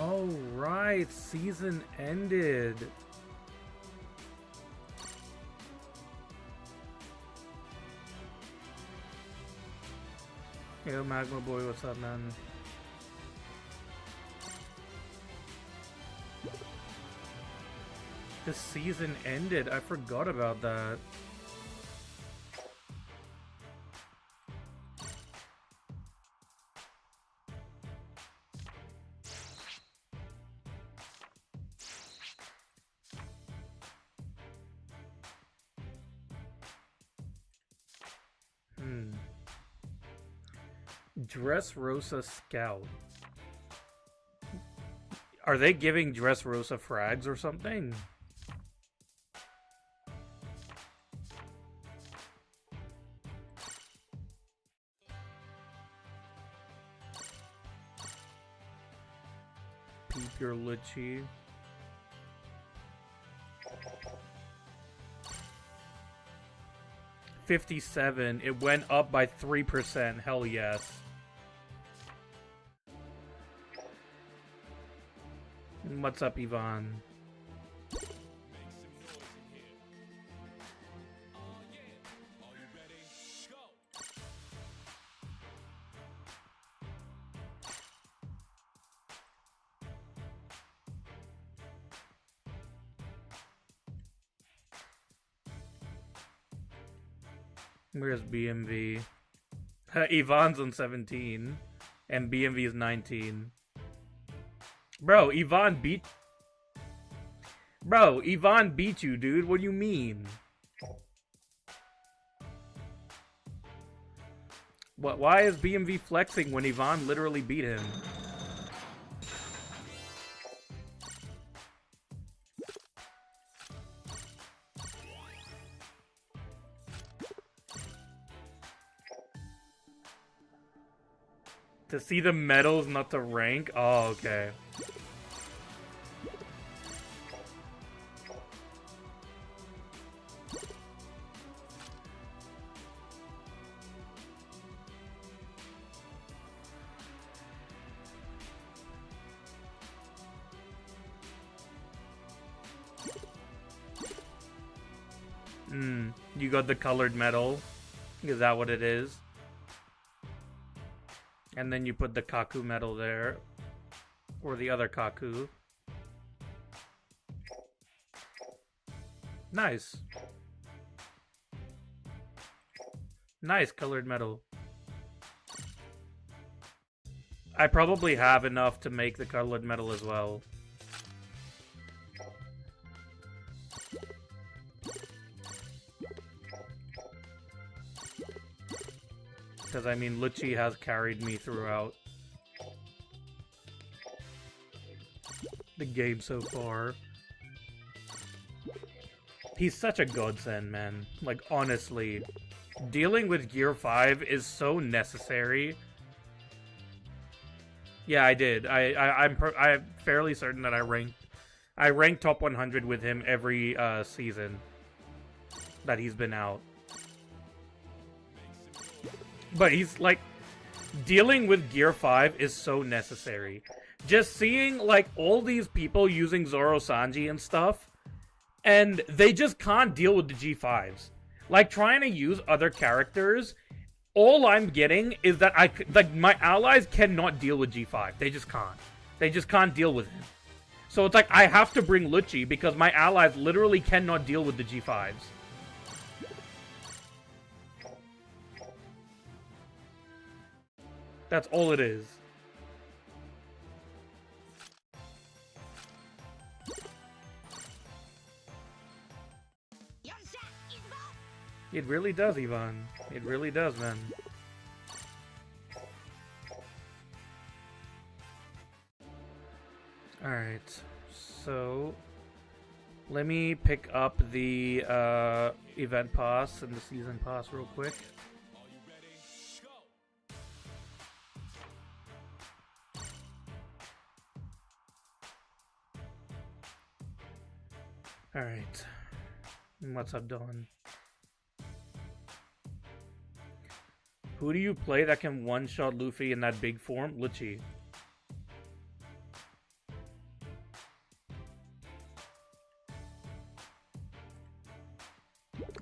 Oh, right. Season ended. Yo, Magma Boy, what's up, man? The season ended. I forgot about that. Dressrosa Scout. Are they giving Dressrosa frags or something? Peep your Litchi. $57. It went up by 3%. Hell yes. What's up, Yvonne? Where's BMV? Yvonne's on 17. And BMV is 19. Bro, Yvonne beat... Bro, Yvonne beat you, dude. What do you mean? What? Why is BMV flexing when Yvonne literally beat him? To see the medals, not to rank? Oh, okay. You got the colored medal. Is that what it is? And then you put the Kaku medal there. Or the other Kaku. Nice. Nice colored medal. I probably have enough to make the colored medal as well. Because, I mean, Lucci has carried me throughout the game so far. He's such a godsend, man. Like, honestly. Dealing with Gear 5 is so necessary. Yeah, I did. I'm fairly certain that I ranked top 100 with him every season that he's been out. But he's, like, dealing with Gear 5 is so necessary. Just seeing, like, all these people using Zoro Sanji and stuff, and they just can't deal with the G5s. Like, trying to use other characters, all I'm getting is that my allies cannot deal with G5. They just can't. They just can't deal with him. So it's like, I have to bring Lucci because my allies literally cannot deal with the G5s. That's all it is. It really does, Yvonne. It really does, man. Alright, so let me pick up the event pass and the season pass real quick. Alright, what's up, Dawn? Who do you play that can one-shot Luffy in that big form? Lucci.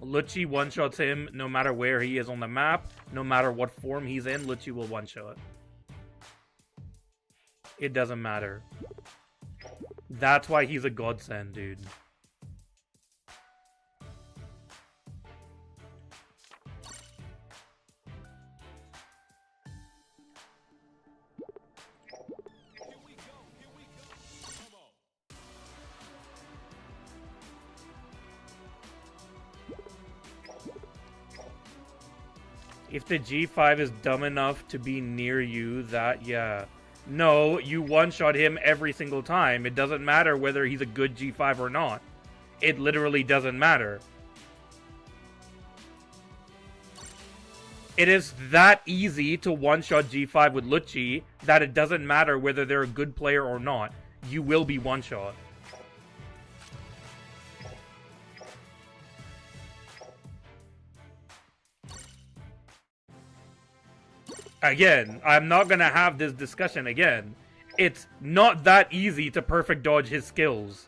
Lucci one-shots him no matter where he is on the map, no matter what form he's in, Lucci will one-shot. It doesn't matter. That's why he's a godsend, dude. If the G5 is dumb enough to be near you, that, yeah. No, you one-shot him every single time. It doesn't matter whether he's a good G5 or not. It literally doesn't matter. It is that easy to one-shot G5 with Lucci that it doesn't matter whether they're a good player or not. You will be one-shot. Again, I'm not gonna have this discussion again. It's not that easy to perfect dodge his skills.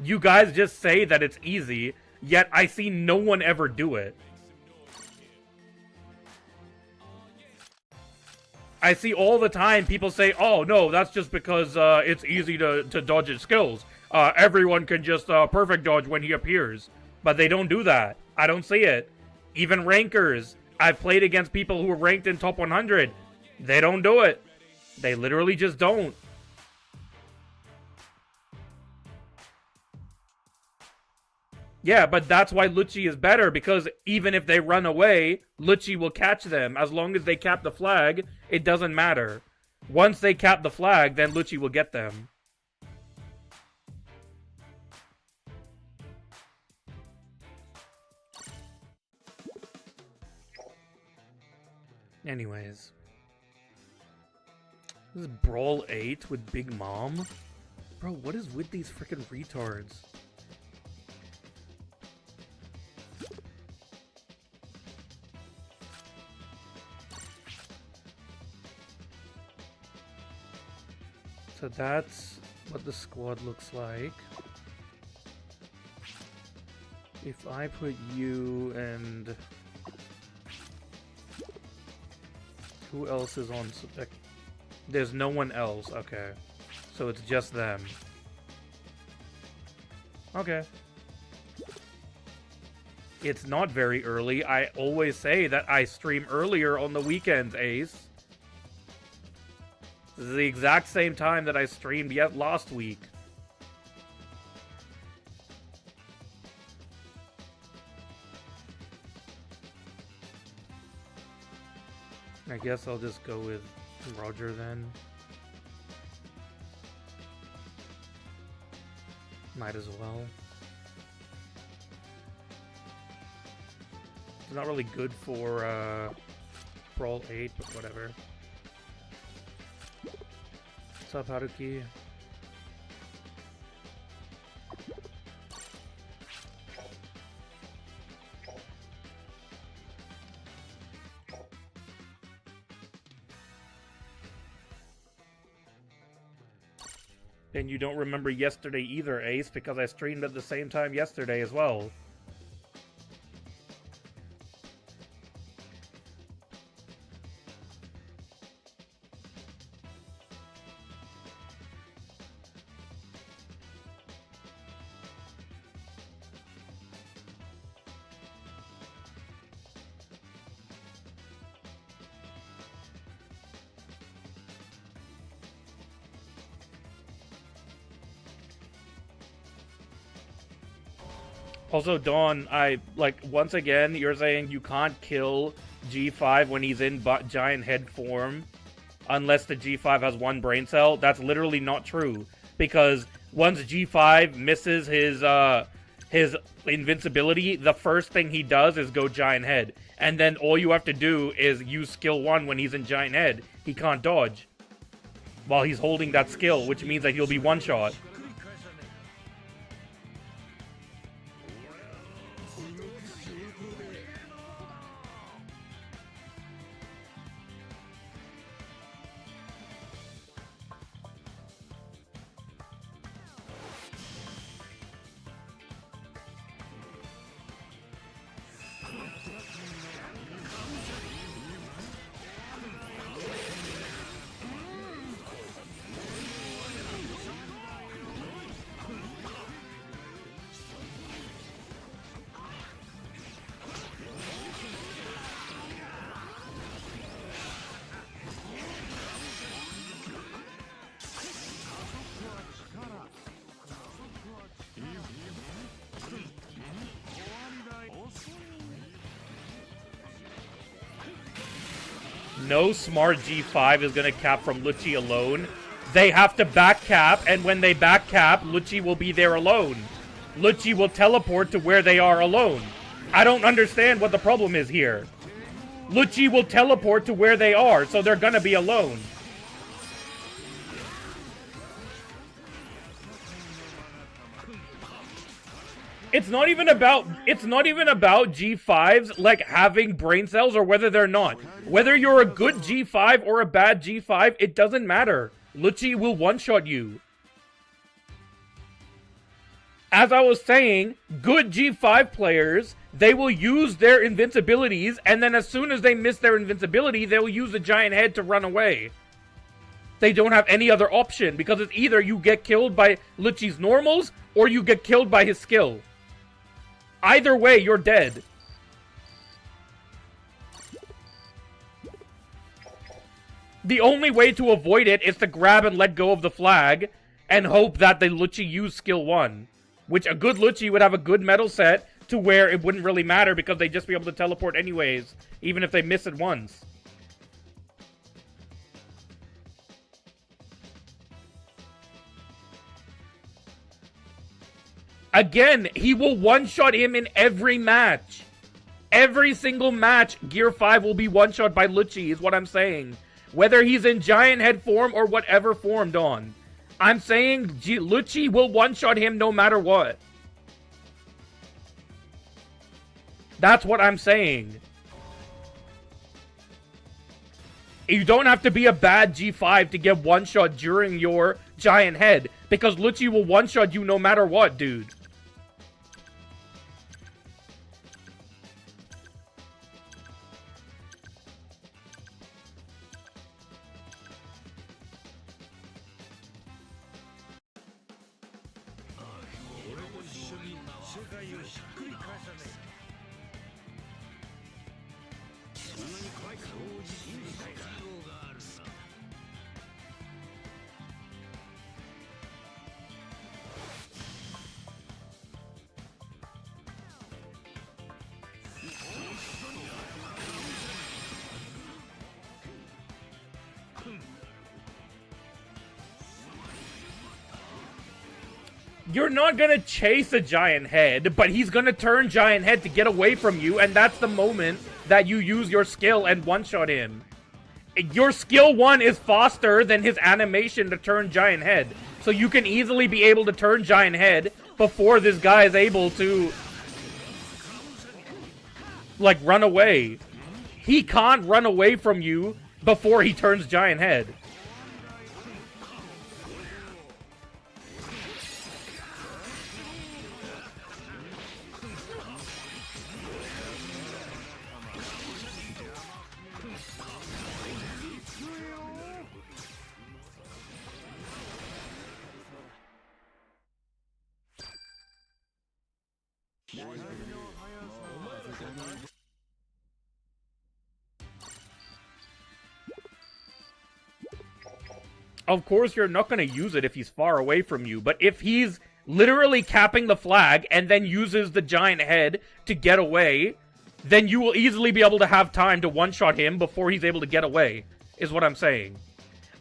You guys just say that it's easy, yet I see no one ever do it. I see all the time people say, oh no, that's just because it's easy to dodge his skills. Everyone can just perfect dodge when he appears. But they don't do that. I don't see it. Even rankers. I've played against people who are ranked in top 100. They don't do it. They literally just don't. Yeah, but that's why Lucci is better, because even if they run away, Lucci will catch them. As long as they cap the flag, it doesn't matter. Once they cap the flag, then Lucci will get them. Anyways. This is Brawl 8 with Big Mom? Bro, what is with these freaking retards? So that's what the squad looks like. If I put you and... Who else is on... There's no one else. Okay. So it's just them. Okay. It's not very early. I always say that I stream earlier on the weekends, Ace. This is the exact same time that I streamed yet last week. I guess I'll just go with Roger then. Might as well. It's not really good for Brawl 8, but whatever. What's up, Haruki? And you don't remember yesterday either, Ace, because I streamed at the same time yesterday as well. Also, Dawn, once again, you're saying you can't kill G5 when he's in giant head form unless the G5 has one brain cell. That's literally not true. Because once G5 misses his invincibility, the first thing he does is go giant head. And then all you have to do is use skill 1 when he's in giant head. He can't dodge while he's holding that skill, which means that he'll be one-shot. no smart G5 is going to cap from Lucci alone. They have to back cap, and when they back cap, Lucci will be there alone. Lucci will teleport to where they are alone. I don't understand what the problem is here. Lucci will teleport to where they are, so they're going to be alone. It's not even about G5s like having brain cells or whether they're not. Whether you're a good G5 or a bad G5, it doesn't matter. Lucci will one-shot you. As I was saying, good G5 players, they will use their invincibilities, and then as soon as they miss their invincibility, they'll use the giant head to run away. They don't have any other option, because it's either you get killed by Lucci's normals, or you get killed by his skill. Either way, you're dead. The only way to avoid it is to grab and let go of the flag and hope that the Lucci use skill 1. Which a good Lucci would have a good metal set to where it wouldn't really matter because they'd just be able to teleport anyways, even if they miss it once. Again, he will one-shot him in every match. Every single match, Gear 5 will be one-shot by Lucci, is what I'm saying. Whether he's in giant head form or whatever form, Dawn. I'm saying Lucci will one-shot him no matter what. That's what I'm saying. You don't have to be a bad G5 to get one-shot during your giant head, because Lucci will one-shot you no matter what, dude. You're not gonna chase a giant head, but he's gonna turn giant head to get away from you, and that's the moment that you use your skill and one-shot him. Your skill 1 is faster than his animation to turn giant head, so you can easily be able to turn giant head before this guy is able to, like, run away. He can't run away from you before he turns giant head. Of course, you're not going to use it if he's far away from you, but if he's literally capping the flag and then uses the giant head to get away, then you will easily be able to have time to one-shot him before he's able to get away, is what I'm saying.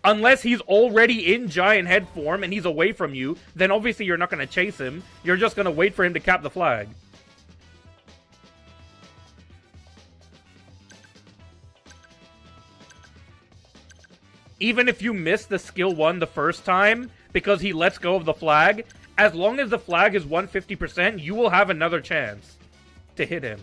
Unless he's already in giant head form and he's away from you, then obviously you're not going to chase him. You're just going to wait for him to cap the flag. Even if you miss the skill 1 the first time, because he lets go of the flag, as long as the flag is 150%, you will have another chance to hit him.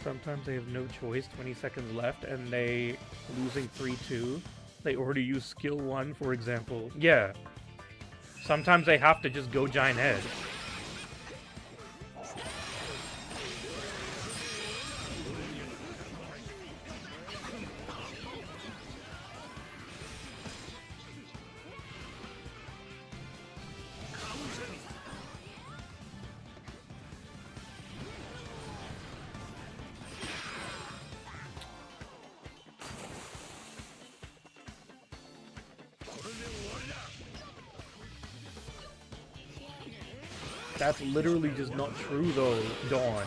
Sometimes they have no choice, 20 seconds left, and they losing 3-2. They already use skill 1, for example. Yeah. Sometimes they have to just go giant head. That's literally just not true, though, Dawn.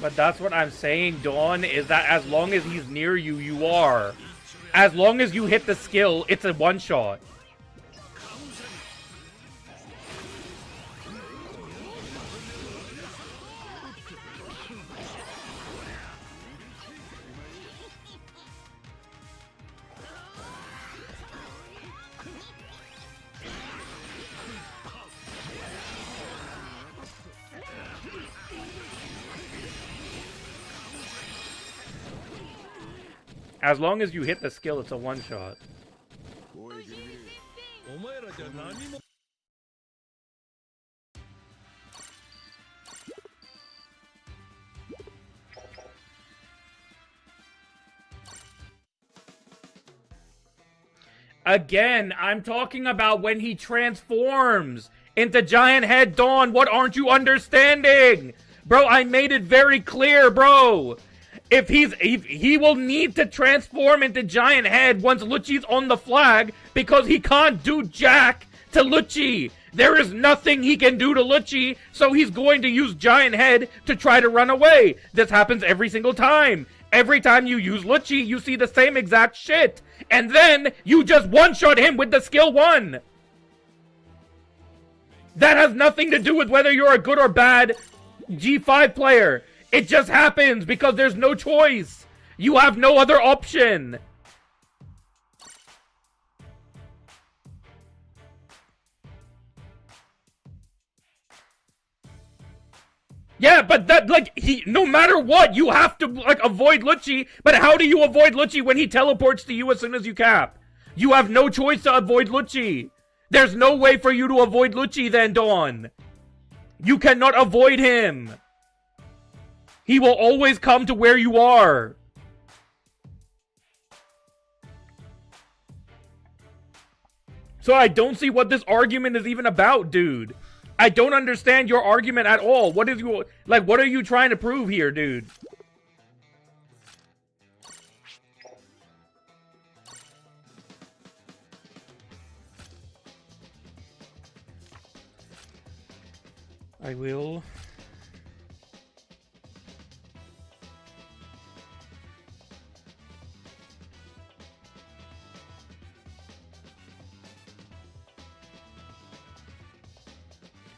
But that's what I'm saying, Dawn, is that as long as he's near you, you are. As long as you hit the skill, it's a one-shot. As long as you hit the skill, it's a one-shot. Again, I'm talking about when he transforms into Giant Head Dawn. What aren't you understanding? Bro, I made it very clear, bro. If he will need to transform into Giant Head once Lucci's on the flag because he can't do jack to Lucci. There is nothing he can do to Lucci, so he's going to use Giant Head to try to run away. This happens every single time. Every time you use Lucci, you see the same exact shit. And then you just one-shot him with the skill 1. That has nothing to do with whether you're a good or bad G5 player. It just happens because there's no choice. You have no other option. Yeah, but that, like, no matter what, you have to, like, avoid Lucci. But how do you avoid Lucci when he teleports to you as soon as you cap? You have no choice to avoid Lucci. There's no way for you to avoid Lucci then, Dawn. You cannot avoid him. He will always come to where you are. So I don't see what this argument is even about, dude. I don't understand your argument at all. What is your, like, what are you trying to prove here, dude? I will.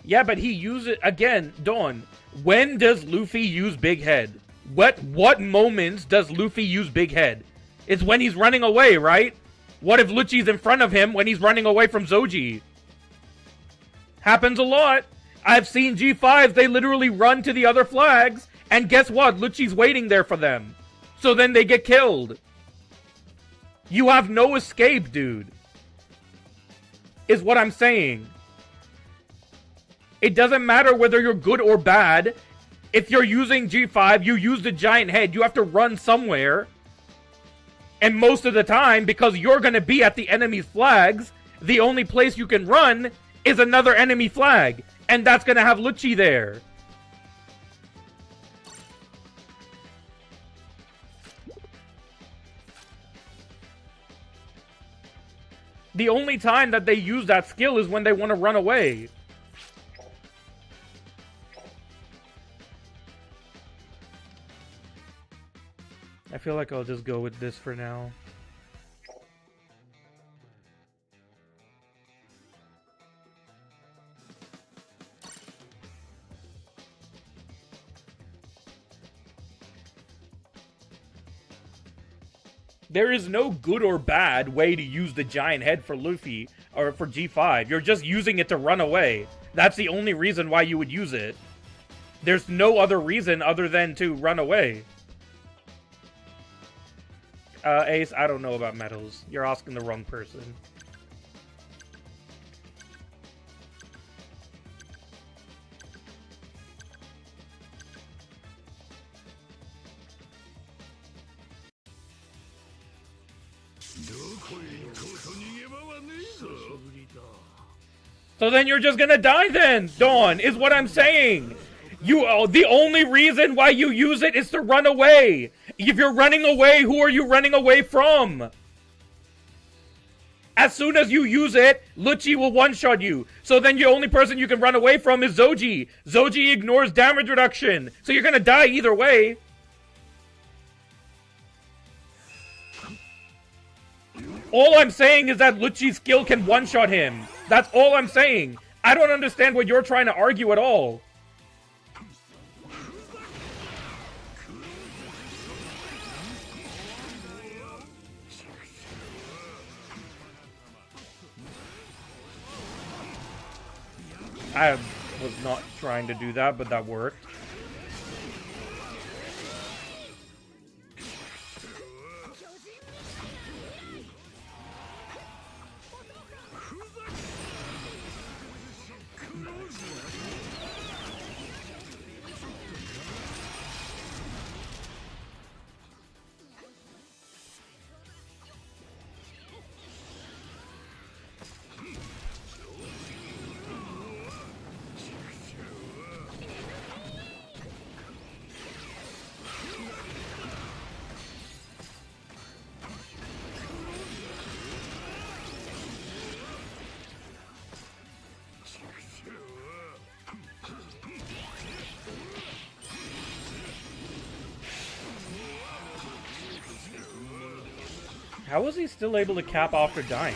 Yeah, but he uses, again, Dawn, when does Luffy use Big Head? What moments does Luffy use Big Head? It's when he's running away, right? What if Lucci's in front of him when he's running away from Zoji? Happens a lot. I've seen G5s, they literally run to the other flags, and guess what? Lucci's waiting there for them. So then they get killed. You have no escape, dude. Is what I'm saying. It doesn't matter whether you're good or bad. If you're using G5, you use the Giant Head, you have to run somewhere. And most of the time, because you're going to be at the enemy's flags, the only place you can run is another enemy flag. And that's going to have Lucci there. The only time that they use that skill is when they want to run away. I feel like I'll just go with this for now. There is no good or bad way to use the giant head for Luffy or for G5. You're just using it to run away. That's the only reason why you would use it. There's no other reason other than to run away. Ace, I don't know about medals. You're asking the wrong person. So then you're just gonna die then, Dawn, is what I'm saying. The only reason why you use it is to run away. If you're running away, who are you running away from? As soon as you use it, Lucci will one-shot you. So then the only person you can run away from is Zoji. Zoji ignores damage reduction. So you're gonna die either way. All I'm saying is that Lucci's skill can one-shot him. That's all I'm saying. I don't understand what you're trying to argue at all. I was not trying to do that, but that worked. How was he still able to cap after dying?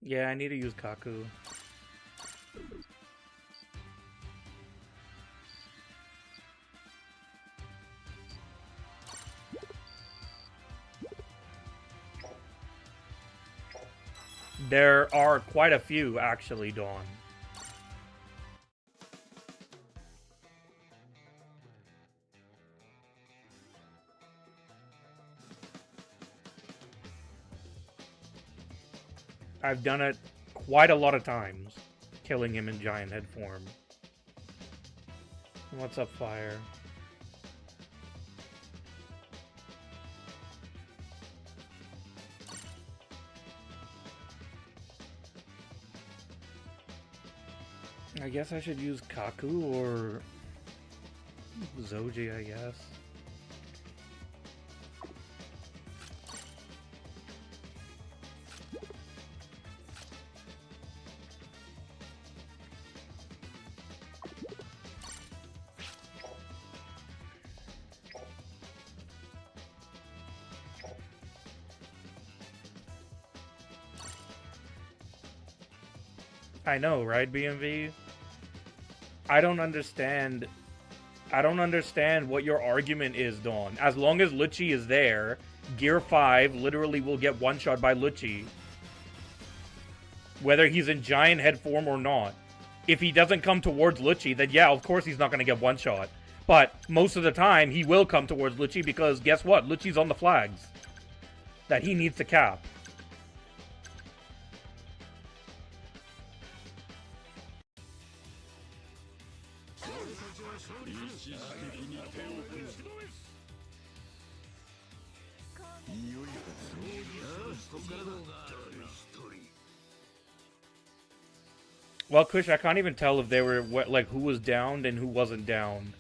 Yeah, I need to use Kaku. There are quite a few, actually, Dawn. I've done it quite a lot of times, killing him in giant head form. What's up, Fire? I guess I should use Kaku or Zoji, I guess. I know, right, BMV? I don't understand what your argument is, Dawn. As long as Lucci is there, Gear 5 literally will get one-shot by Lucci. Whether he's in giant head form or not. If he doesn't come towards Lucci, then yeah, of course he's not going to get one-shot. But most of the time, he will come towards Lucci because guess what? Lucci's on the flags that he needs to cap. Well, Kush, I can't even tell if they were like who was downed and who wasn't down,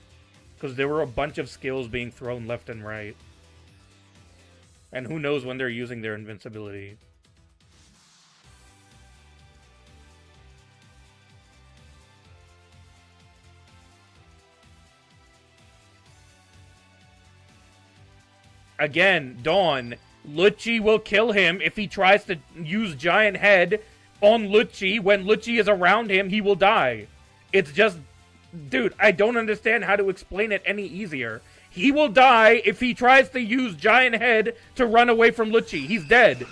because there were a bunch of skills being thrown left and right, and who knows when they're using their invincibility. Again, Dawn, Lucci will kill him if he tries to use Giant Head on Lucci. When Lucci is around him, he will die. It's just... Dude, I don't understand how to explain it any easier. He will die if he tries to use Giant Head to run away from Lucci. He's dead.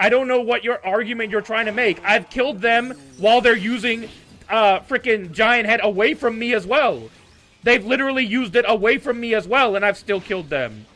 I don't know what your argument you're trying to make. I've killed them while they're using freaking Giant Head away from me as well. They've literally used it away from me as well, and I've still killed them.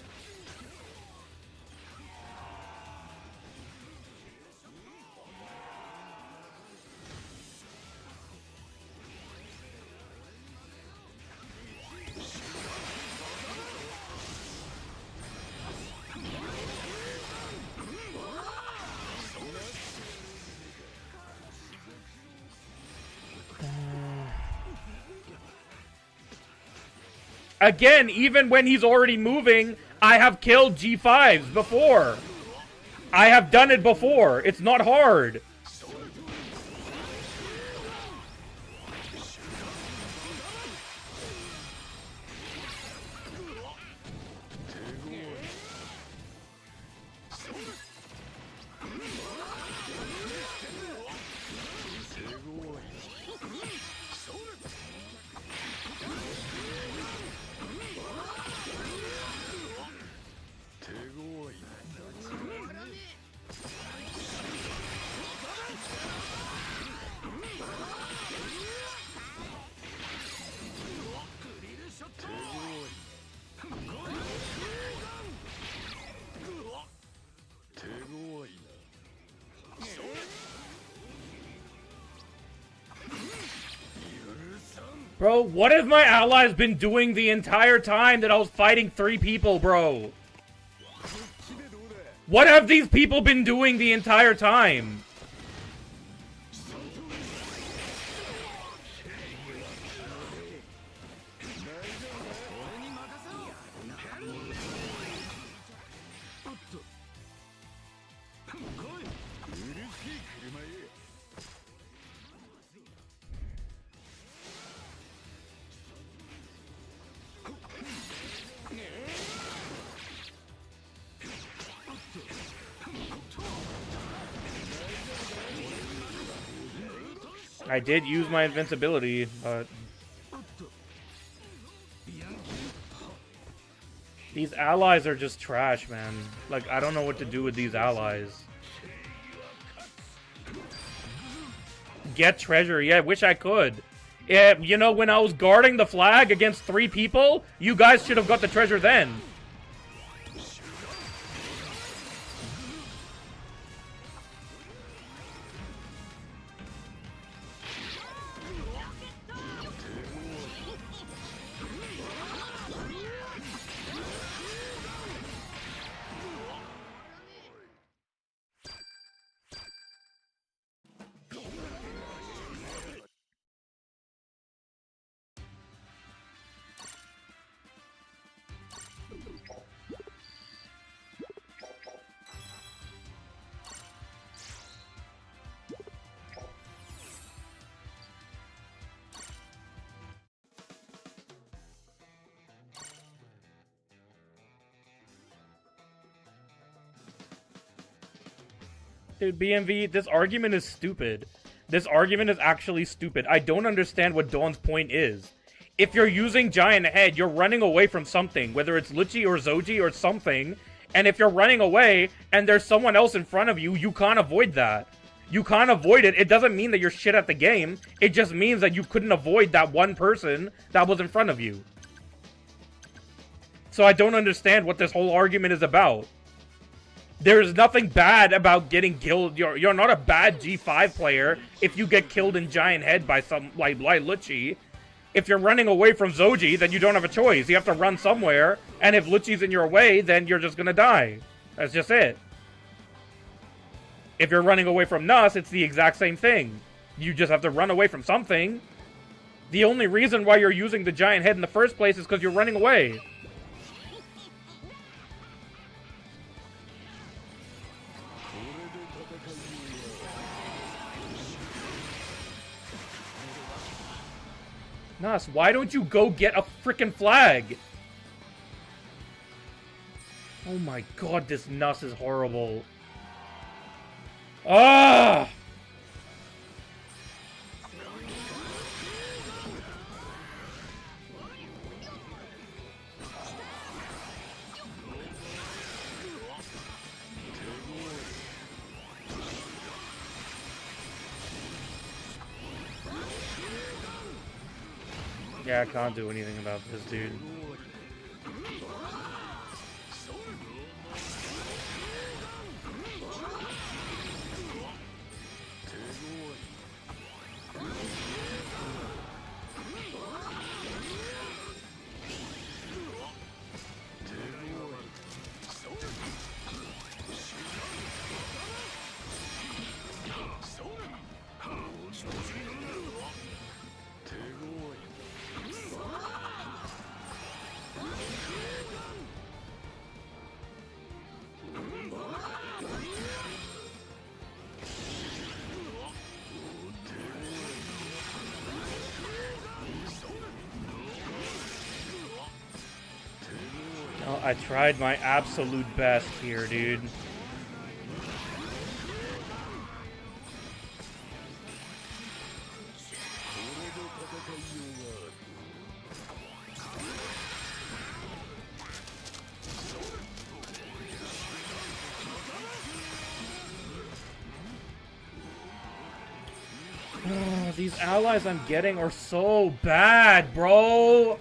Again, even when he's already moving, I have killed G5s before. I have done it before. It's not hard. Bro, what have my allies been doing the entire time that I was fighting 3 people, bro? What have these people been doing the entire time? I did use my invincibility, but... These allies are just trash, man. Like, I don't know what to do with these allies. Get treasure. Yeah, I wish I could. Yeah, you know, when I was guarding the flag against 3 people, you guys should have got the treasure then. Dude, BMV, this argument is stupid. This argument is actually stupid. I don't understand what Dawn's point is. If you're using Giant Head, you're running away from something, whether it's Lucci or Zoji or something, and if you're running away and there's someone else in front of you, you can't avoid that. You can't avoid it. It doesn't mean that you're shit at the game. It just means that you couldn't avoid that one person that was in front of you. So I don't understand what this whole argument is about. There's nothing bad about getting killed. You're not a bad G5 player if you get killed in Giant Head by some like Lucci. If you're running away from Zoji, then you don't have a choice. You have to run somewhere, and if Lucci's in your way, then you're just gonna die. That's just it. If you're running away from Nuss, it's the exact same thing. You just have to run away from something. The only reason why you're using the Giant Head in the first place is because you're running away. Nuss, why don't you go get a frickin' flag? Oh my god, this Nuss is horrible. Ah! Yeah, I can't do anything about this, dude. Oh, I tried my absolute best here, dude. Oh, these allies I'm getting are so bad, bro.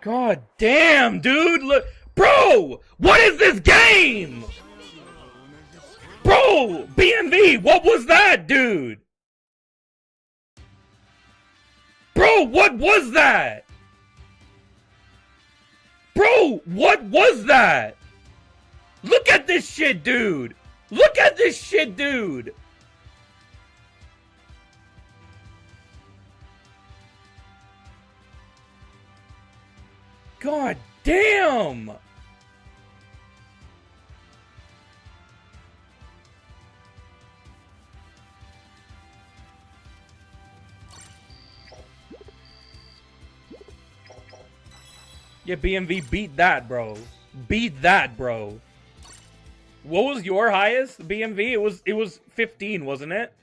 God damn, dude! Look, bro! What is this game? Bro! BMV, what was that, dude? Bro, what was that? Bro, what was that? Look at this shit, dude! Look at this shit, dude! God damn! Yeah, BMV, beat that, bro. Beat that, bro. What was your highest, BMV? It was 15, wasn't it?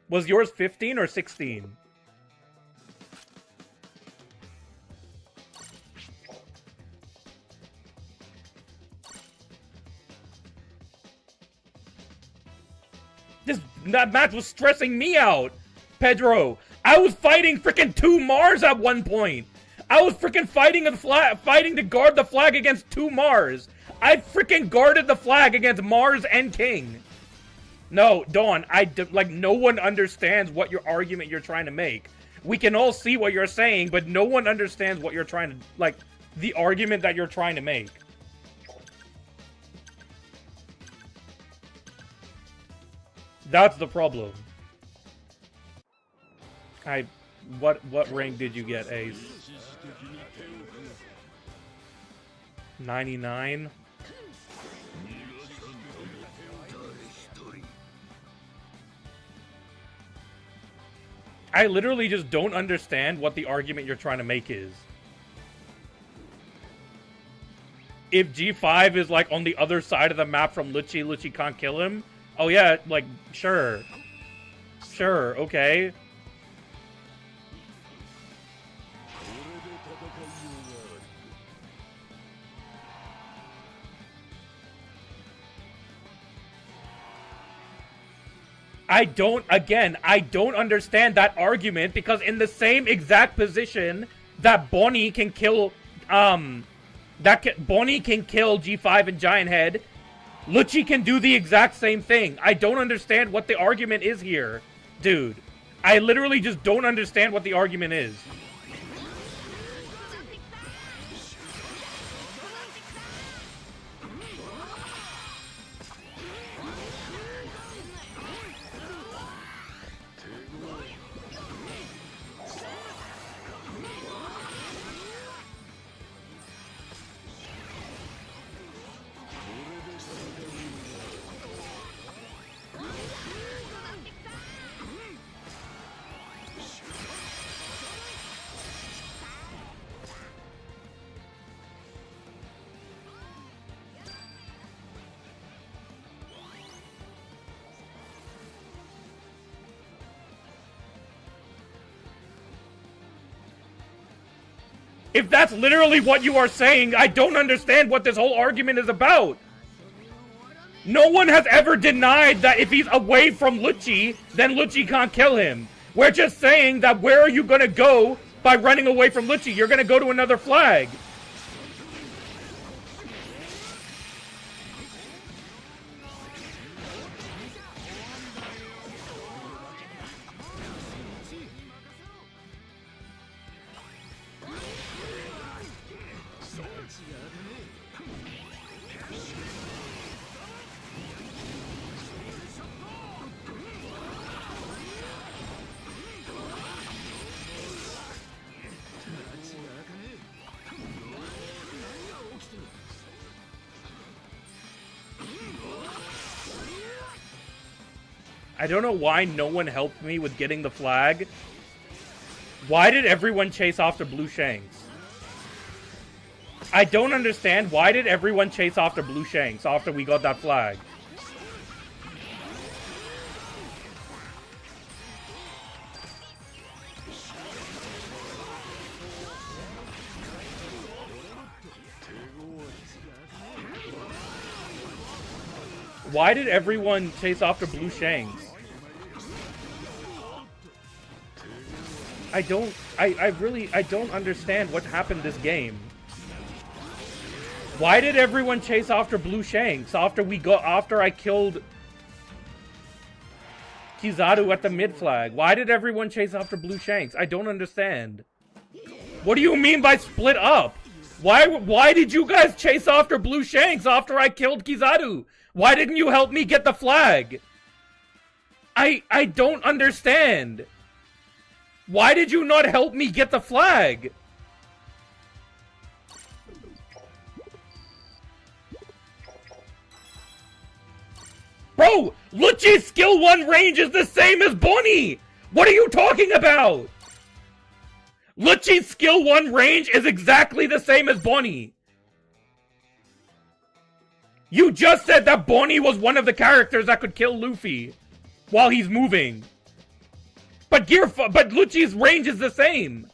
Was yours 15 or 16? That match was stressing me out, Pedro. I was fighting freaking 2 Mars at one point. I was freaking fighting to guard the flag against 2 Mars. I freaking guarded the flag against Mars and King. No, Dawn, like, no one understands what your argument you're trying to make. We can all see what you're saying, but no one understands what you're trying to, like, the argument that you're trying to make. That's the problem. What rank did you get, Ace? 99? I literally just don't understand what the argument you're trying to make is. If G5 is, like, on the other side of the map from Lucci, Lucci can't kill him? Oh yeah, like, sure. Sure, okay. I don't understand that argument, because in the same exact position that Bonnie can kill, Bonnie can kill G5 and Giant Head, Lucci can do the exact same thing. I don't understand what the argument is here, dude. I literally just don't understand what the argument is. If that's literally what you are saying, I don't understand what this whole argument is about. No one has ever denied that if he's away from Lucci, then Lucci can't kill him. We're just saying that where are you gonna go by running away from Lucci? You're gonna go to another flag. I don't know why no one helped me with getting the flag. Why did everyone chase after Blue Shanks? I don't understand. Why did everyone chase after Blue Shanks after we got that flag? Why did everyone chase after Blue Shanks? I don't understand what happened this game. Why did everyone chase after Blue Shanks after I killed Kizaru at the mid flag? Why did everyone chase after Blue Shanks? I don't understand. What do you mean by split up? Why did you guys chase after Blue Shanks after I killed Kizaru? Why didn't you help me get the flag? I don't understand. Why did you not help me get the flag? Bro, Lucci's skill 1 range is the same as Bonnie! What are you talking about? Lucci's skill 1 range is exactly the same as Bonnie. You just said that Bonnie was one of the characters that could kill Luffy while he's moving. But Lucci's range is the same.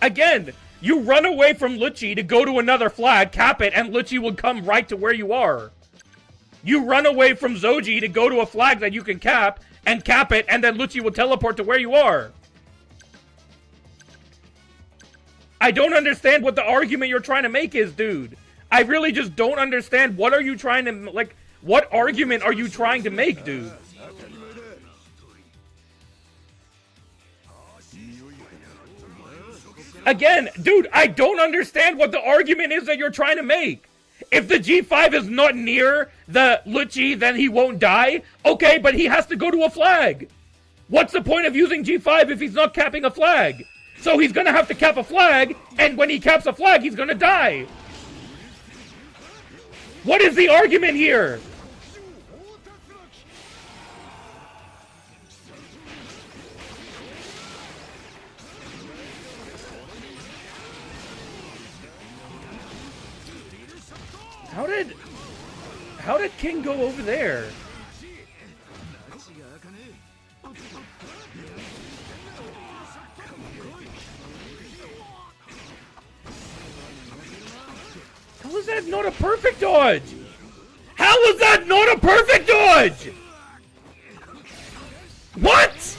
Again, You run away from Lucci to go to another flag, cap it, and Lucci will come right to where you are. You run away from Zoji to go to a flag that you can cap it, and then Lucci will teleport to where you are. I don't understand what the argument you're trying to make is, dude. I really just don't understand. What are you trying to, like, what argument are you trying to make, dude? Again, dude, I don't understand what the argument is that you're trying to make. If the G5 is not near the Lucci, then he won't die. Okay, but he has to go to a flag. What's the point of using G5 if he's not capping a flag? So he's gonna have to cap a flag, and when he caps a flag, he's gonna die. What is the argument here? How did King go over there? How is that not a perfect dodge? How is that not a perfect dodge? What?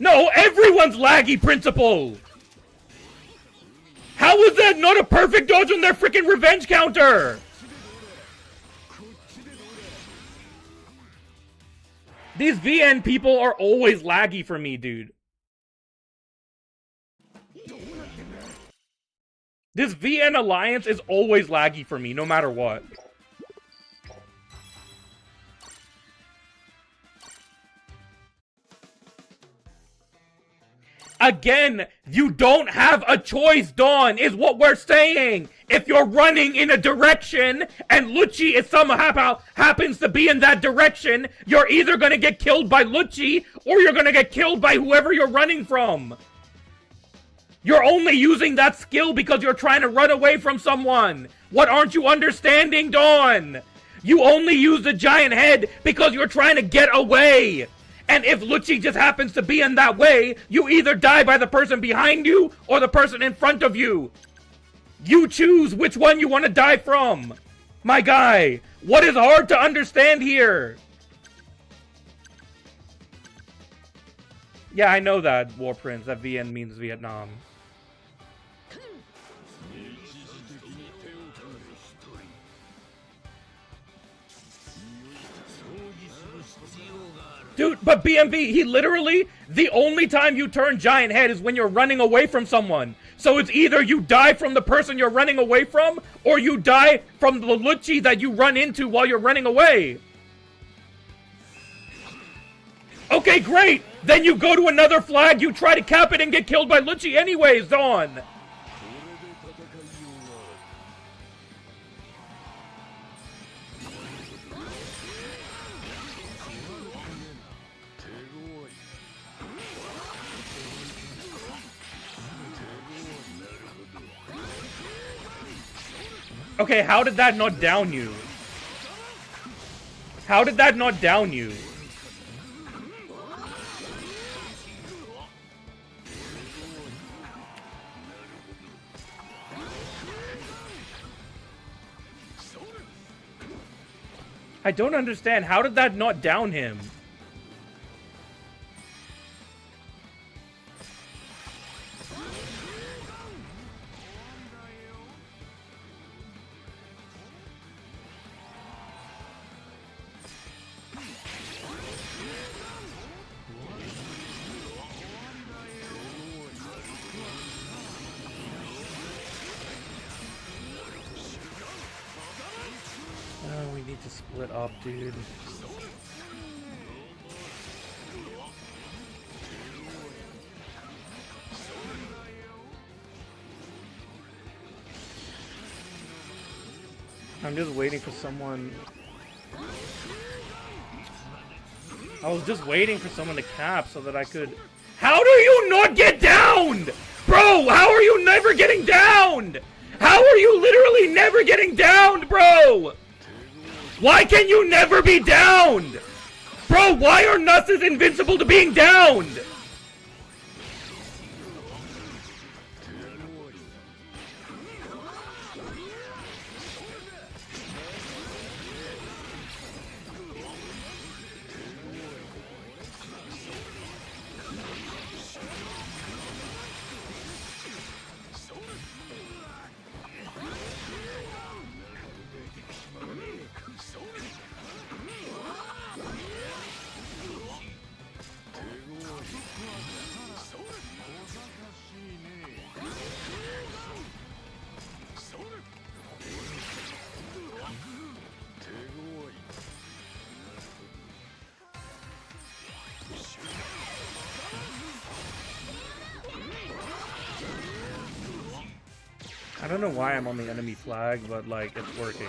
No, everyone's laggy, Principal. How is that not a perfect dodge on their freaking revenge counter? These VN people are always laggy for me, dude. This VN alliance is always laggy for me, no matter what. Again, you don't have a choice, Dawn, is what we're saying. If you're running in a direction and Lucci is somehow happens to be in that direction, you're either gonna get killed by Lucci or you're gonna get killed by whoever you're running from. You're only using that skill because you're trying to run away from someone. What aren't you understanding, Dawn? You only use the giant head because you're trying to get away. And if Lucci just happens to be in that way, you either die by the person behind you or the person in front of you. You choose which one you want to die from. My guy, what is hard to understand here? Yeah, I know that, War Prince, that VN means Vietnam. Dude, but BMV, he literally, the only time you turn giant head is when you're running away from someone. So it's either you die from the person you're running away from, or you die from the Lucci that you run into while you're running away. Okay, great! Then you go to another flag, you try to cap it and get killed by Lucci anyways, Dawn! Okay, how did that not down you? How did that not down you? I don't understand. How did that not down him? Oh, we need to split up, dude. I'm just waiting for someone. I was just waiting for someone to cap so that I could. How do you not get downed? Bro, how are you never getting downed? How are you literally never getting downed, bro? Why can you never be downed? Bro, why are Nusses invincible to being downed? I don't know why I'm on the enemy flag, but like it's working.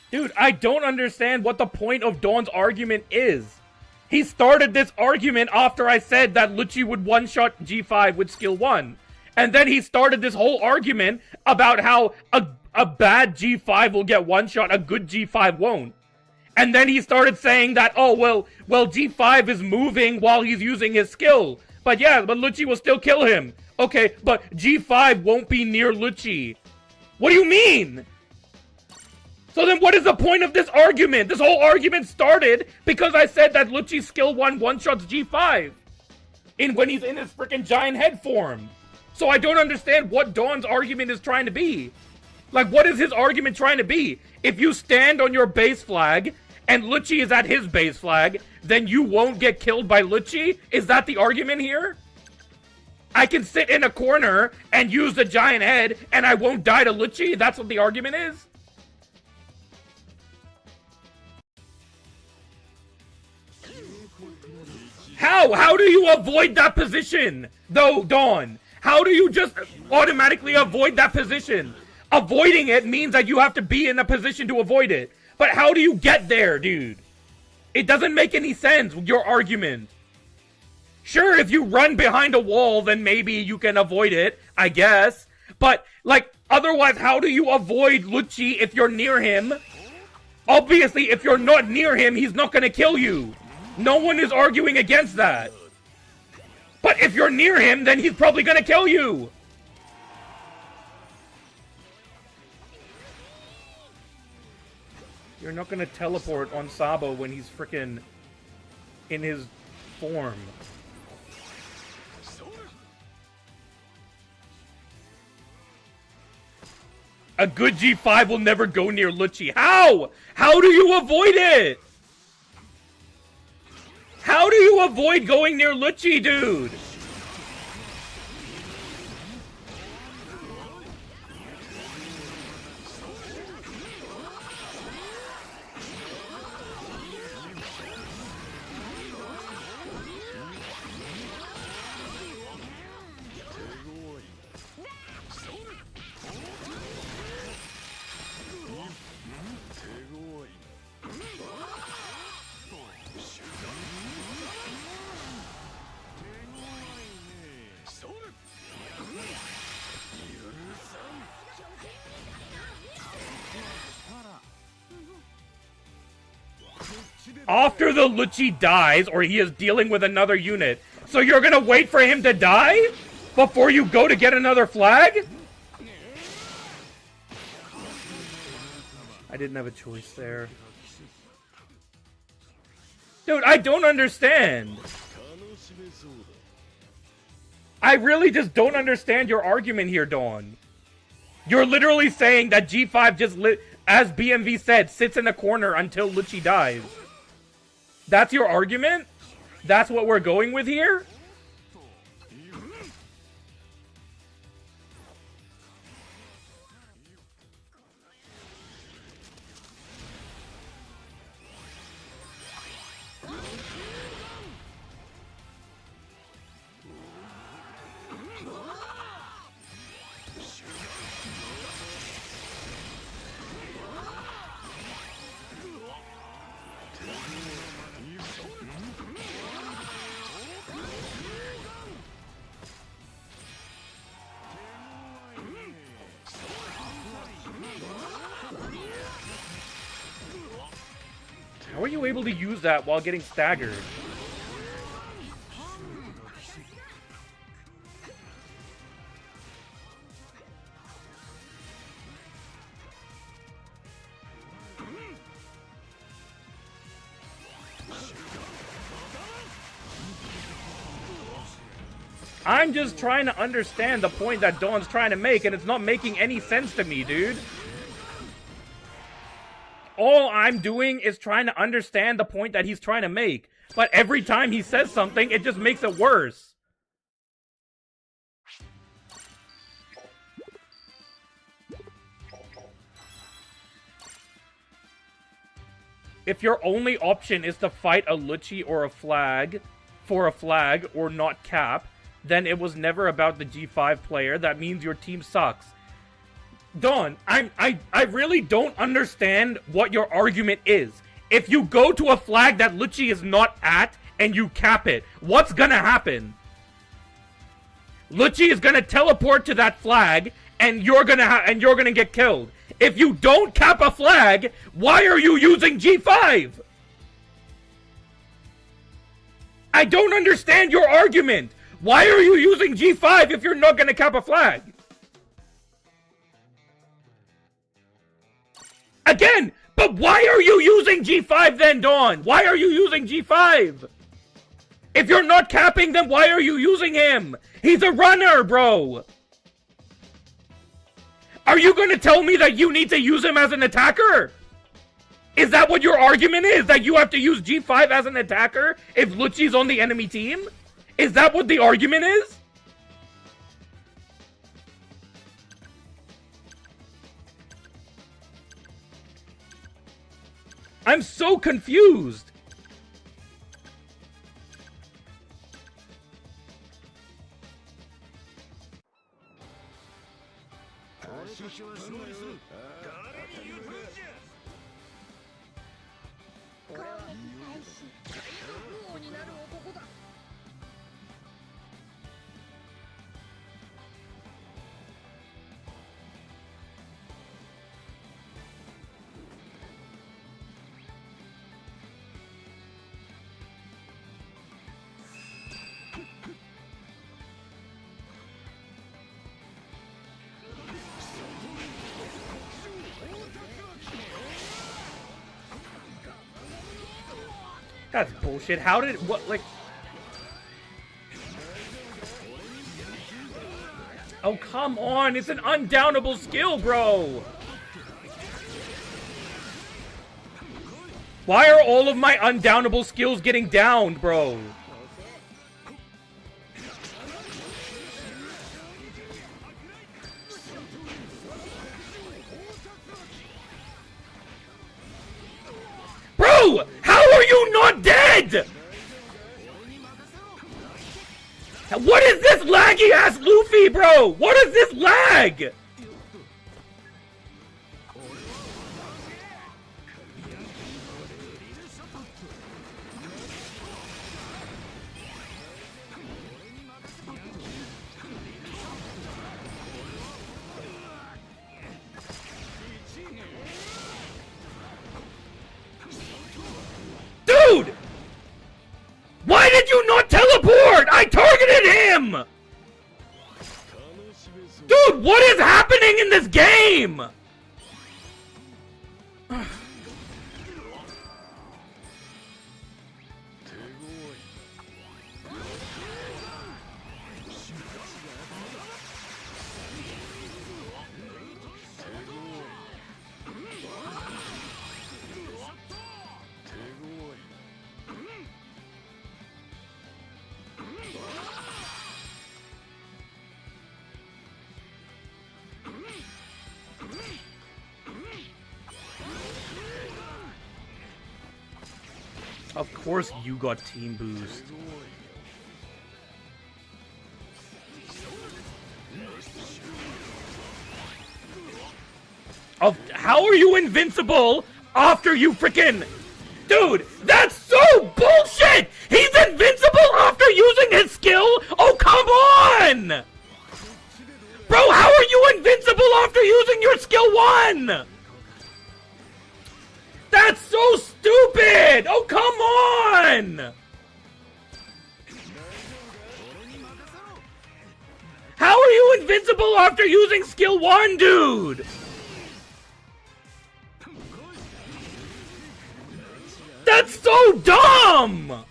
Dude, I don't understand what the point of Dawn's argument is. He started this argument after I said that Lucci would one-shot G5 with skill 1. And then he started this whole argument about how a bad G5 will get one-shot, a good G5 won't. And then he started saying that, oh, well, G5 is moving while he's using his skill. But yeah, but Lucci will still kill him. Okay, but G5 won't be near Lucci. What do you mean? So then what is the point of this argument? This whole argument started because I said that Lucci's skill 1 one-shots G5 when he's in his freaking giant head form. So I don't understand what Dawn's argument is trying to be. Like, what is his argument trying to be? If you stand on your base flag and Lucci is at his base flag, then you won't get killed by Lucci? Is that the argument here? I can sit in a corner and use the giant head and I won't die to Lucci? That's what the argument is? How do you avoid that position, though, Dawn? How do you just automatically avoid that position? Avoiding it means that you have to be in a position to avoid it. But how do you get there, dude? It doesn't make any sense, your argument. Sure, if you run behind a wall, then maybe you can avoid it, I guess. But, like, otherwise, how do you avoid Lucci if you're near him? Obviously, if you're not near him, he's not gonna kill you. No one is arguing against that. But if you're near him, then he's probably gonna kill you. You're not gonna teleport on Sabo when he's frickin' in his form. A good G5 will never go near Lucci. How? How do you avoid it? How do you avoid going near Lucci, dude? After the Lucci dies, or he is dealing with another unit. So you're gonna wait for him to die? Before you go to get another flag? I didn't have a choice there. Dude, I don't understand. I really just don't understand your argument here, Dawn. You're literally saying that G5 just, as BMV said, sits in a corner until Lucci dies. That's your argument? That's what we're going with here? How are you able to use that while getting staggered? I'm just trying to understand the point that Dawn's trying to make, and it's not making any sense to me, dude. All I'm doing is trying to understand the point that he's trying to make. But every time he says something, it just makes it worse. If your only option is to fight a Lucci or a flag, for a flag, or not cap, then it was never about the G5 player. That means your team sucks. Dawn, I really don't understand what your argument is. If you go to a flag that Lucci is not at, and you cap it, what's gonna happen? Lucci is gonna teleport to that flag, and you're gonna get killed. If you don't cap a flag, why are you using G5? I don't understand your argument. Why are you using G5 if you're not gonna cap a flag? Again, but why are you using G5 then, Dawn? Why are you using G5? If you're not capping, then why are you using him? He's a runner, bro. Are you going to tell me that you need to use him as an attacker? Is that what your argument is? That you have to use G5 as an attacker if Lucci's on the enemy team? Is that what the argument is? I'm so confused. That's bullshit. How did what like? Oh come on! It's an undownable skill, bro. Why are all of my undownable skills getting downed, bro? Bro, how are you not dead? What is this laggy ass Luffy, bro? What is this lag? Dude! Why did you not teleport? I targeted him! Dude, what is happening in this game? Of course you got team boost. How are you invincible after you freaking... Dude, that's so bullshit! He's invincible after using his skill? Oh, come on! Bro, how are you invincible after using your skill 1? That's so stupid! Oh, come on! How are you invincible after using skill 1, dude? That's so dumb!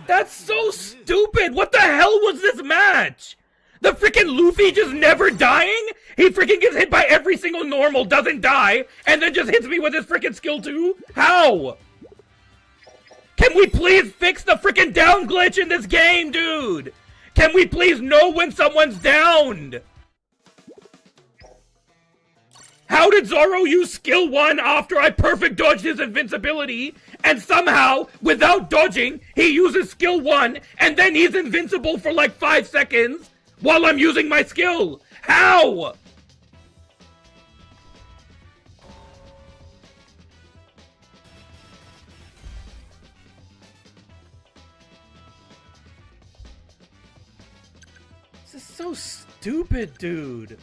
That's so stupid! What the hell was this match? The freaking Luffy just never dying? He freaking gets hit by every single normal, doesn't die, and then just hits me with his freaking skill too? How? Can we please fix the freaking down glitch in this game, dude? Can we please know when someone's downed? How did Zoro use skill 1 after I perfect dodged his invincibility, and somehow, without dodging, he uses skill 1, and then he's invincible for like 5 seconds while I'm using my skill? How? This is so stupid, dude.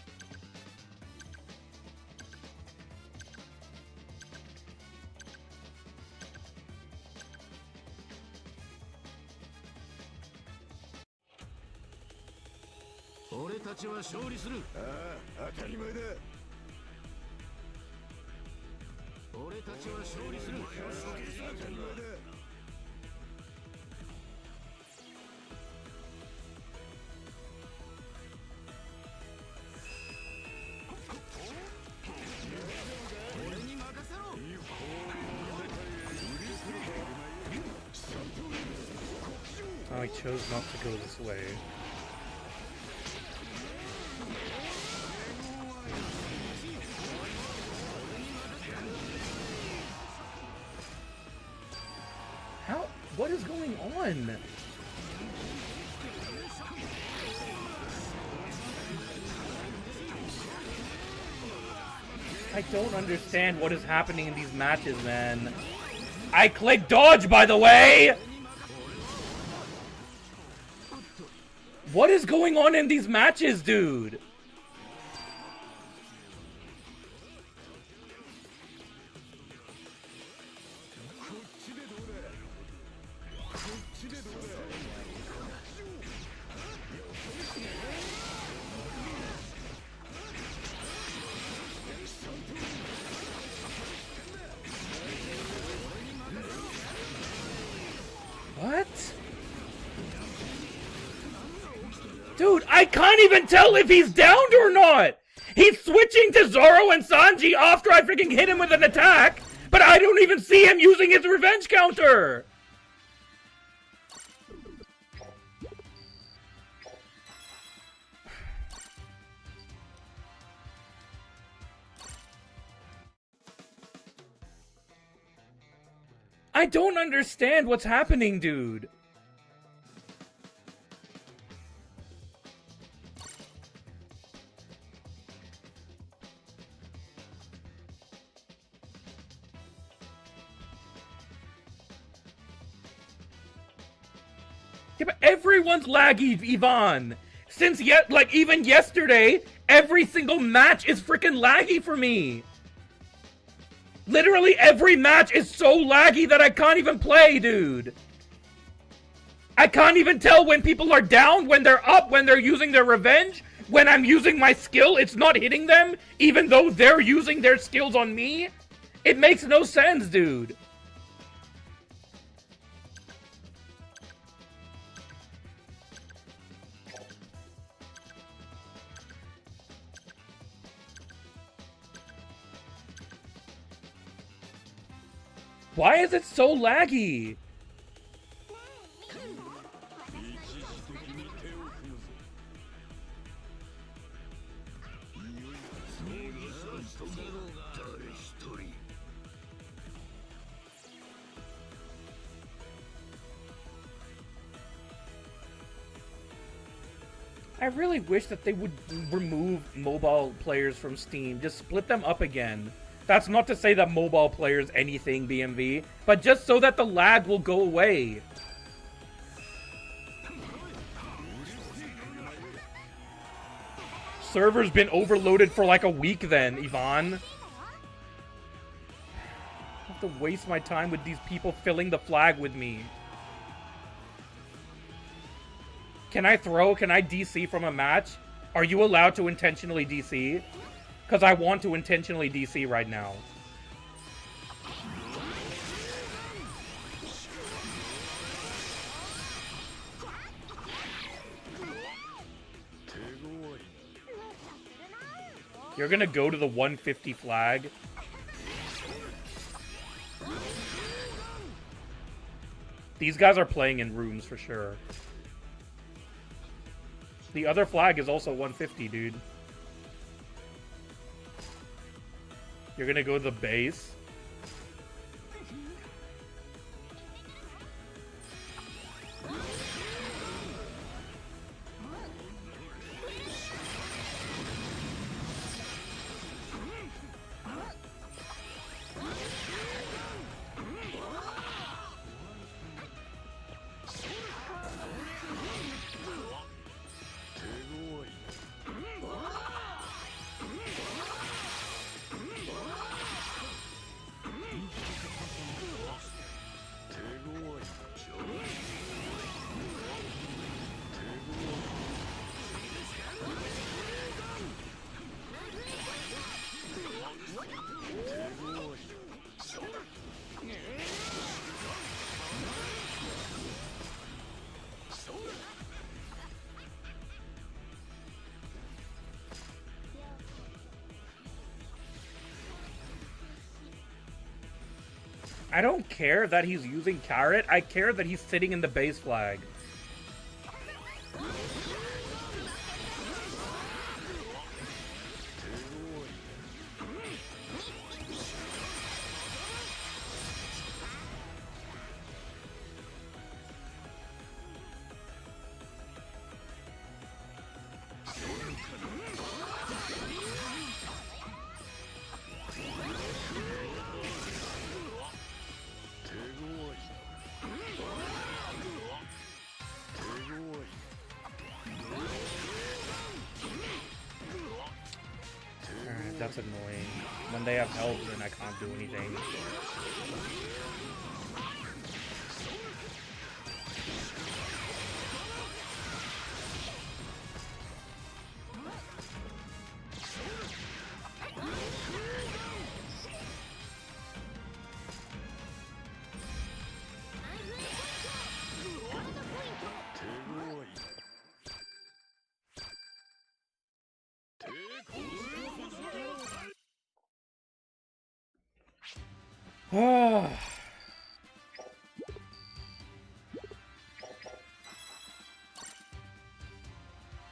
Oh, I chose not to go this way. How? What is going on? I don't understand what is happening in these matches, man. I clicked dodge, by the way! What is going on in these matches, dude? What? Dude, I can't even tell if he's downed or not! He's switching to Zoro and Sanji after I freaking hit him with an attack, but I don't even see him using his revenge counter! I don't understand what's happening, dude. Yeah, but everyone's laggy, Yvonne. Since even yesterday, every single match is freaking laggy for me. Literally every match is so laggy that I can't even play, dude. I can't even tell when people are down, when they're up, when they're using their revenge. When I'm using my skill, it's not hitting them, even though they're using their skills on me. It makes no sense, dude. Why is it so laggy? I really wish that they would remove mobile players from Steam. Just split them up again. That's not to say that mobile players anything BMV, but just so that the lag will go away. Server's been overloaded for like a week then, Yvonne. I have to waste my time with these people filling the flag with me. Can I throw? Can I DC from a match? Are you allowed to intentionally DC? Because I want to intentionally DC right now. You're gonna go to the 150 flag. These guys are playing in rooms for sure. The other flag is also 150, dude. You're gonna go to the base. I don't care that he's using Carrot. I care that he's sitting in the base flag. That's annoying. When they have help, then I can't do anything.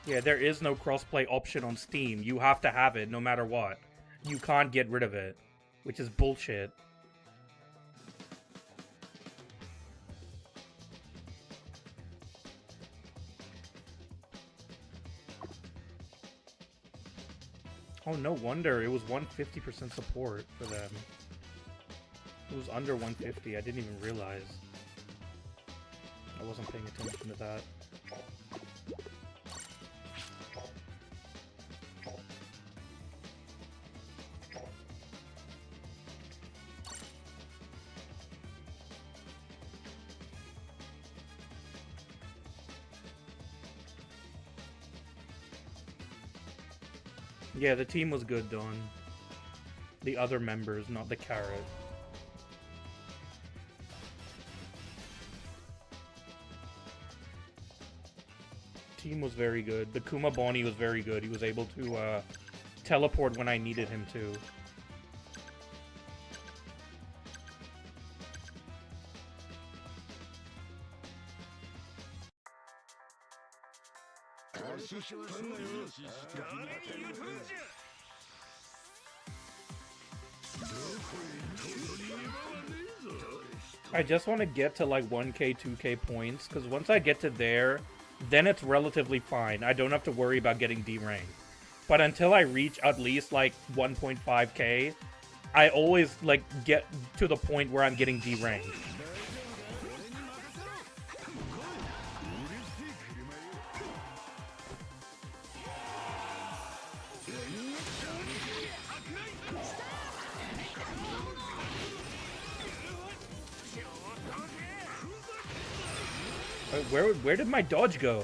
Yeah, there is no crossplay option on Steam. You have to have it no matter what. You can't get rid of it, which is bullshit. Oh, no wonder. It was 150% support for them. It was under 150. I didn't even realize. I wasn't paying attention to that. Yeah, the team was good, Dawn. The other members, not the Carrot. Team was very good. The Kuma Bonnie was very good. He was able to teleport when I needed him to. I just want to get to like 1k, 2k points, because once I get to there, then it's relatively fine. I don't have to worry about getting D-ranked. But until I reach at least like 1.5k, I always like get to the point where I'm getting D-ranked. Where did my dodge go?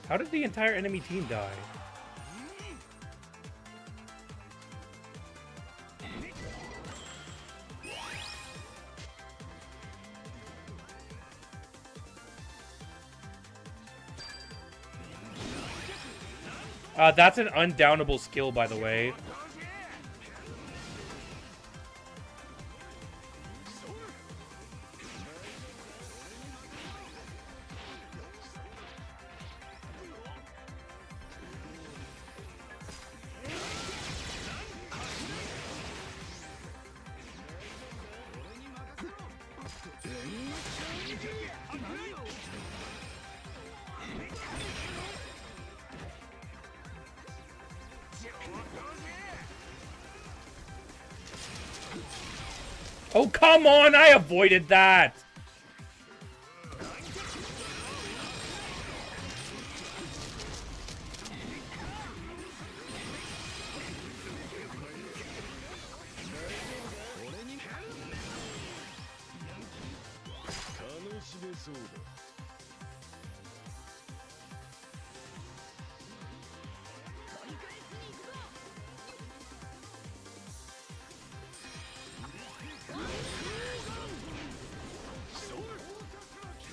How did the entire enemy team die? That's an undownable skill, by the way. Oh, come on! I avoided that!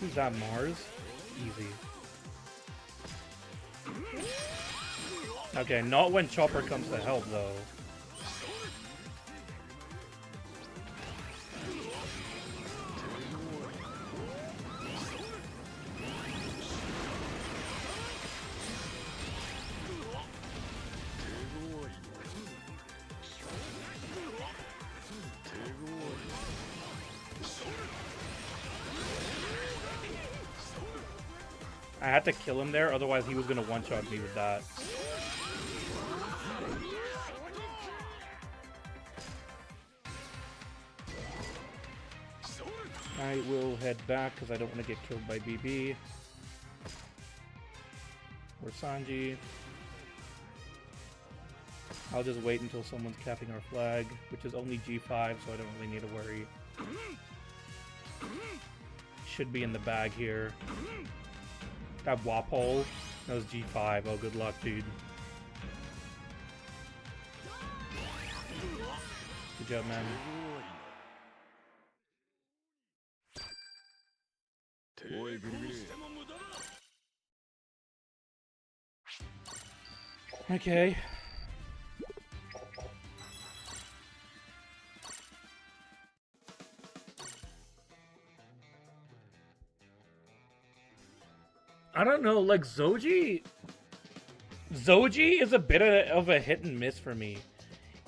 Who's that, Mars? Easy. Okay, not when Chopper comes to help, though. I had to kill him there, otherwise he was gonna one-shot me with that. I will head back because I don't want to get killed by BB. Or Sanji. I'll just wait until someone's capping our flag, which is only G5, so I don't really need to worry. Should be in the bag here. That WAP hole, that was G5. Oh, good luck, dude. Good job, man. Okay. I don't know, like, Zoji is a bit of a hit and miss for me.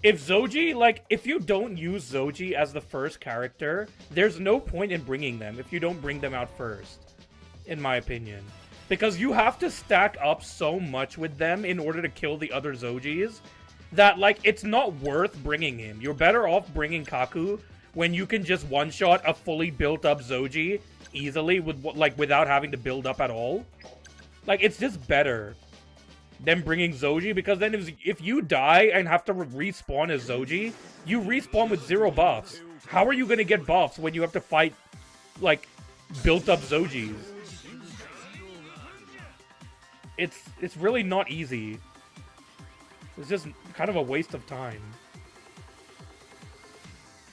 If Zoji, like, if you don't use Zoji as the first character, there's no point in bringing them if you don't bring them out first, in my opinion. Because you have to stack up so much with them in order to kill the other Zojis that, like, it's not worth bringing him. You're better off bringing Kaku when you can just one-shot a fully built-up Zoji easily with, like, without having to build up at all. Like, it's just better than bringing Zoji, because then if you die and have to respawn as Zoji, you respawn with 0 buffs. How are you gonna get buffs when you have to fight, like, built-up Zojis? It's really not easy. It's just kind of a waste of time.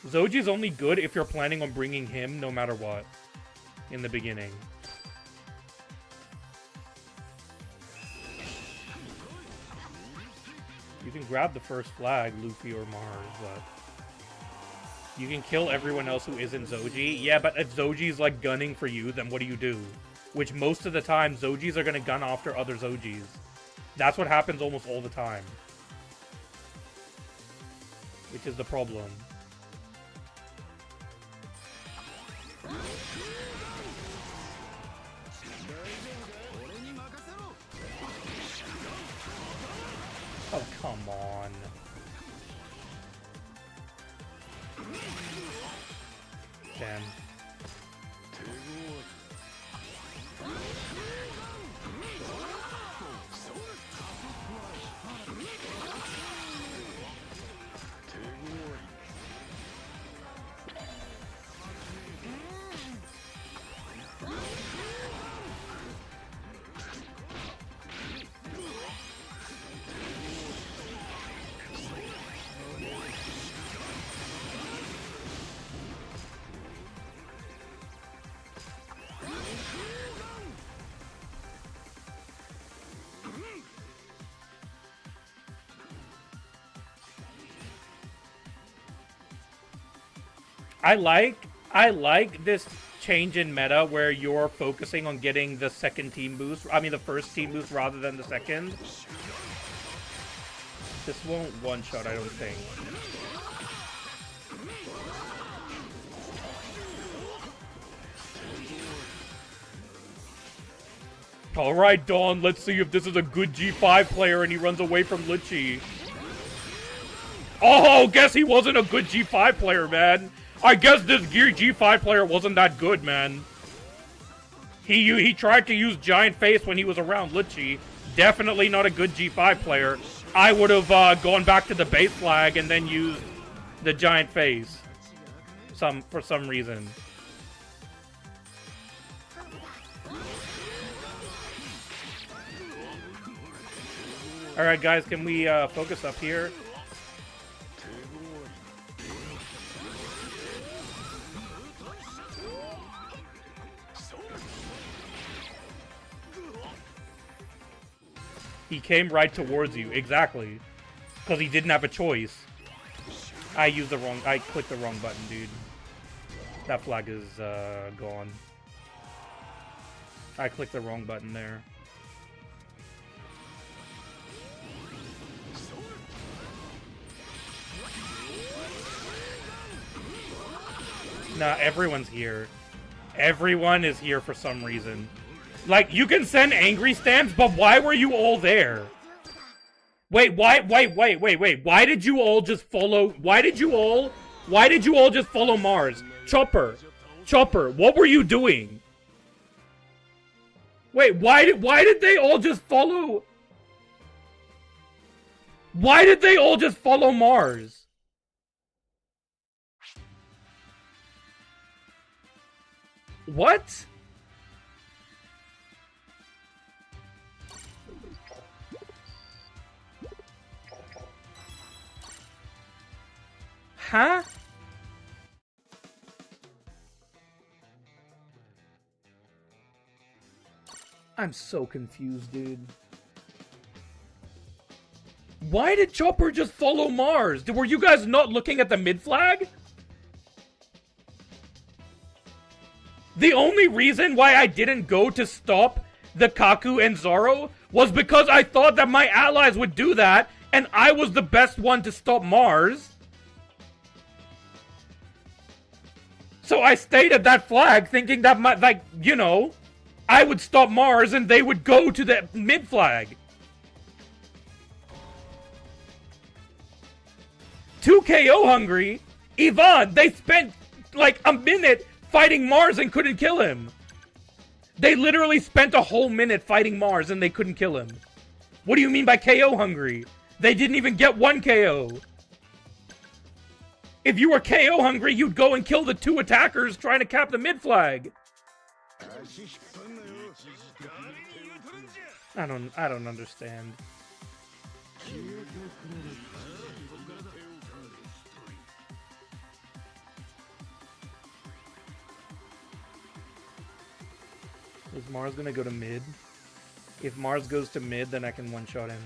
Zoji's only good if you're planning on bringing him no matter what in the beginning. You can grab the first flag, Luffy or Mars, but you can kill everyone else who isn't Zoji. Yeah, but if Zoji's, like, gunning for you, then what do? Which most of the time, Zojis are gonna gun after other Zojis. That's what happens almost all the time. Which is the problem. Oh, come on. Damn. I like this change in meta where you're focusing on getting the second team boost. I mean, the first team boost rather than the second. This won't one-shot, I don't think. Alright, Dawn, let's see if this is a good G5 player and he runs away from Lucci. Oh, guess he wasn't a good G5 player, man. I guess this G5 player wasn't that good, man. He tried to use Giant Face when he was around Lucci. Definitely not a good G5 player. I would have gone back to the base flag and then used the Giant Face. For some reason. Alright, guys, can we focus up here? He came right towards you. Exactly. Because he didn't have a choice. I clicked the wrong button, dude. That flag is gone. I clicked the wrong button there. Nah, everyone's here. Everyone is here for some reason. Like, you can send angry stamps, but why were you all there? Wait, why did you all just follow... Why did you all just follow Mars? Chopper, what were you doing? Wait, why did they all just follow... Why did they all just follow Mars? What? Huh? I'm so confused, dude. Why did Chopper just follow Mars? Were you guys not looking at the mid flag? The only reason why I didn't go to stop the Kaku and Zoro was because I thought that my allies would do that, and I was the best one to stop Mars. So I stayed at that flag thinking that, I would stop Mars and they would go to the mid flag. 2 KO hungry. Yvonne, they spent like a minute fighting Mars and couldn't kill him. They literally spent a whole minute fighting Mars and they couldn't kill him. What do you mean by KO hungry? They didn't even get 1 KO. If you were KO hungry, you'd go and kill the 2 attackers trying to cap the mid flag. I don't understand. Is Mars gonna go to mid? If Mars goes to mid, then I can one-shot him.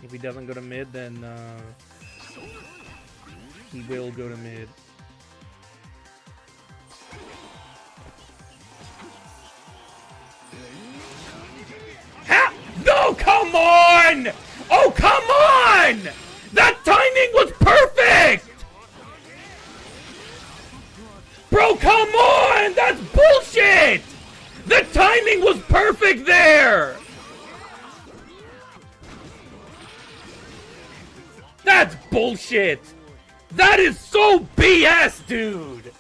If he doesn't go to mid, then he will go to mid. Ha! No, come on! Oh, come on! That timing was perfect! Bro, come on! That's bullshit! The timing was perfect there! That's bullshit! That is so BS, dude!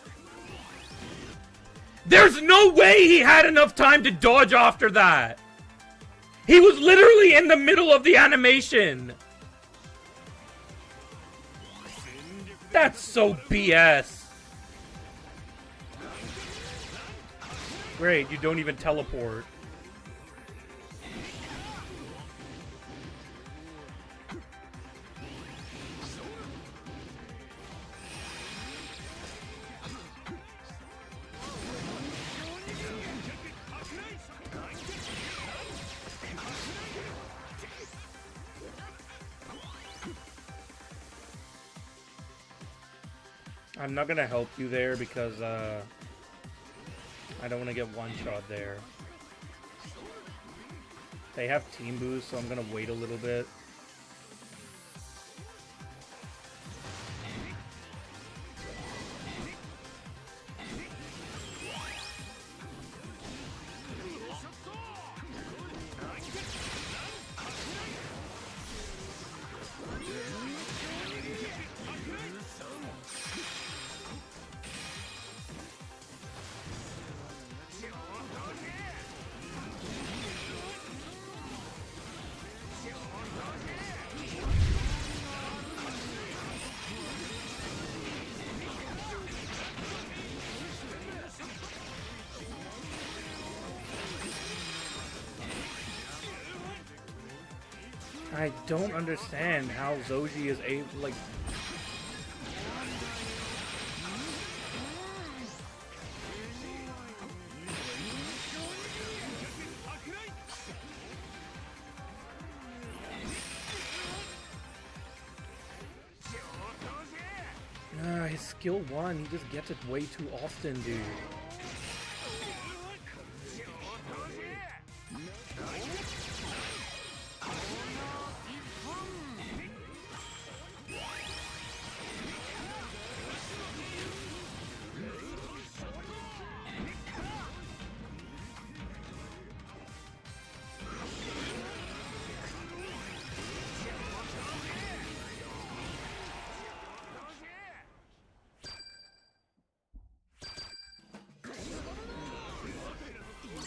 There's no way he had enough time to dodge after that! He was literally in the middle of the animation! That's so BS! Great, you don't even teleport. I'm not gonna help you there because I don't want to get one shot there. They have team boost, so I'm gonna wait a little bit. I don't understand how Zoji is able, like... his skill 1, he just gets it way too often, dude.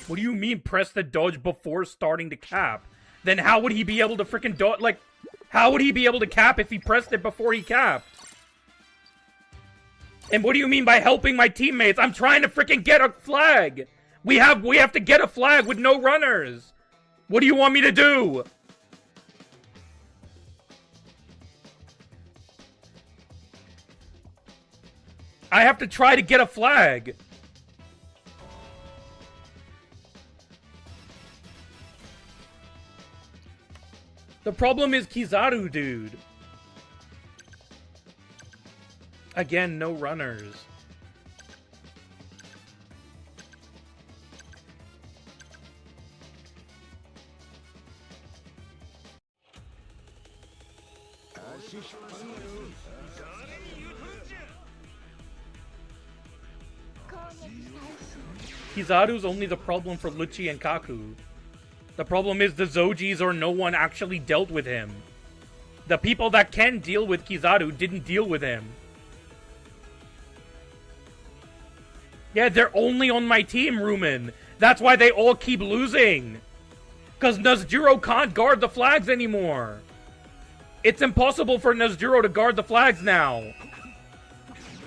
What do you mean press the dodge before starting to cap? Then how would he be able to freaking dodge? Like, how would he be able to cap if he pressed it before he capped? And what do you mean by helping my teammates? I'm trying to freaking get a flag. We have to get a flag with no runners. What do you want me to do? I have to try to get a flag. The problem is Kizaru, dude. Again, no runners. Kizaru's only the problem for Lucci and Kaku. The problem is the Zojis or no one actually dealt with him. The people that can deal with Kizaru didn't deal with him. Yeah, they're only on my team, Rumen. That's why they all keep losing. Because Nazjuro can't guard the flags anymore. It's impossible for Nazjuro to guard the flags now.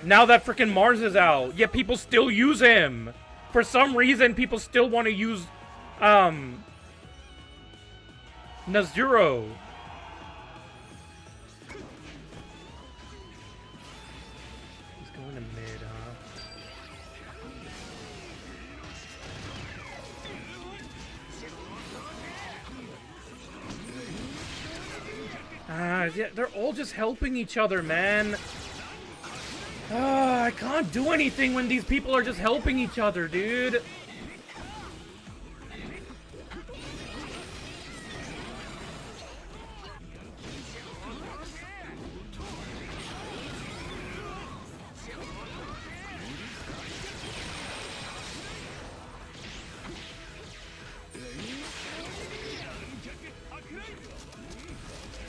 Now that freaking Mars is out. Yet people still use him. For some reason, people still want to use, Nazjuro. He's going to mid, huh? Yeah, they're all just helping each other, man. I can't do anything when these people are just helping each other, dude.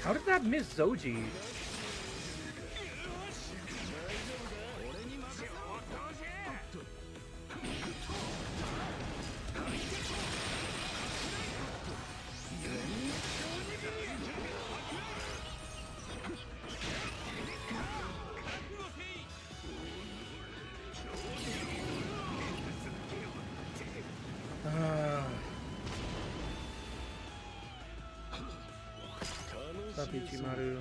How did that miss Zoji? Ichimaru.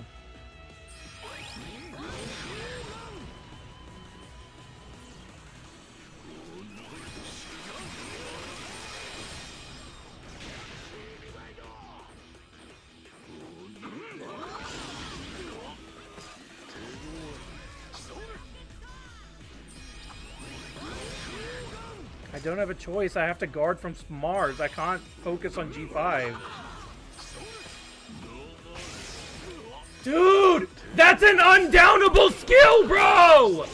I don't have a choice. I have to guard from Mars. I can't focus on G5. Dude! That's an undownable skill, bro!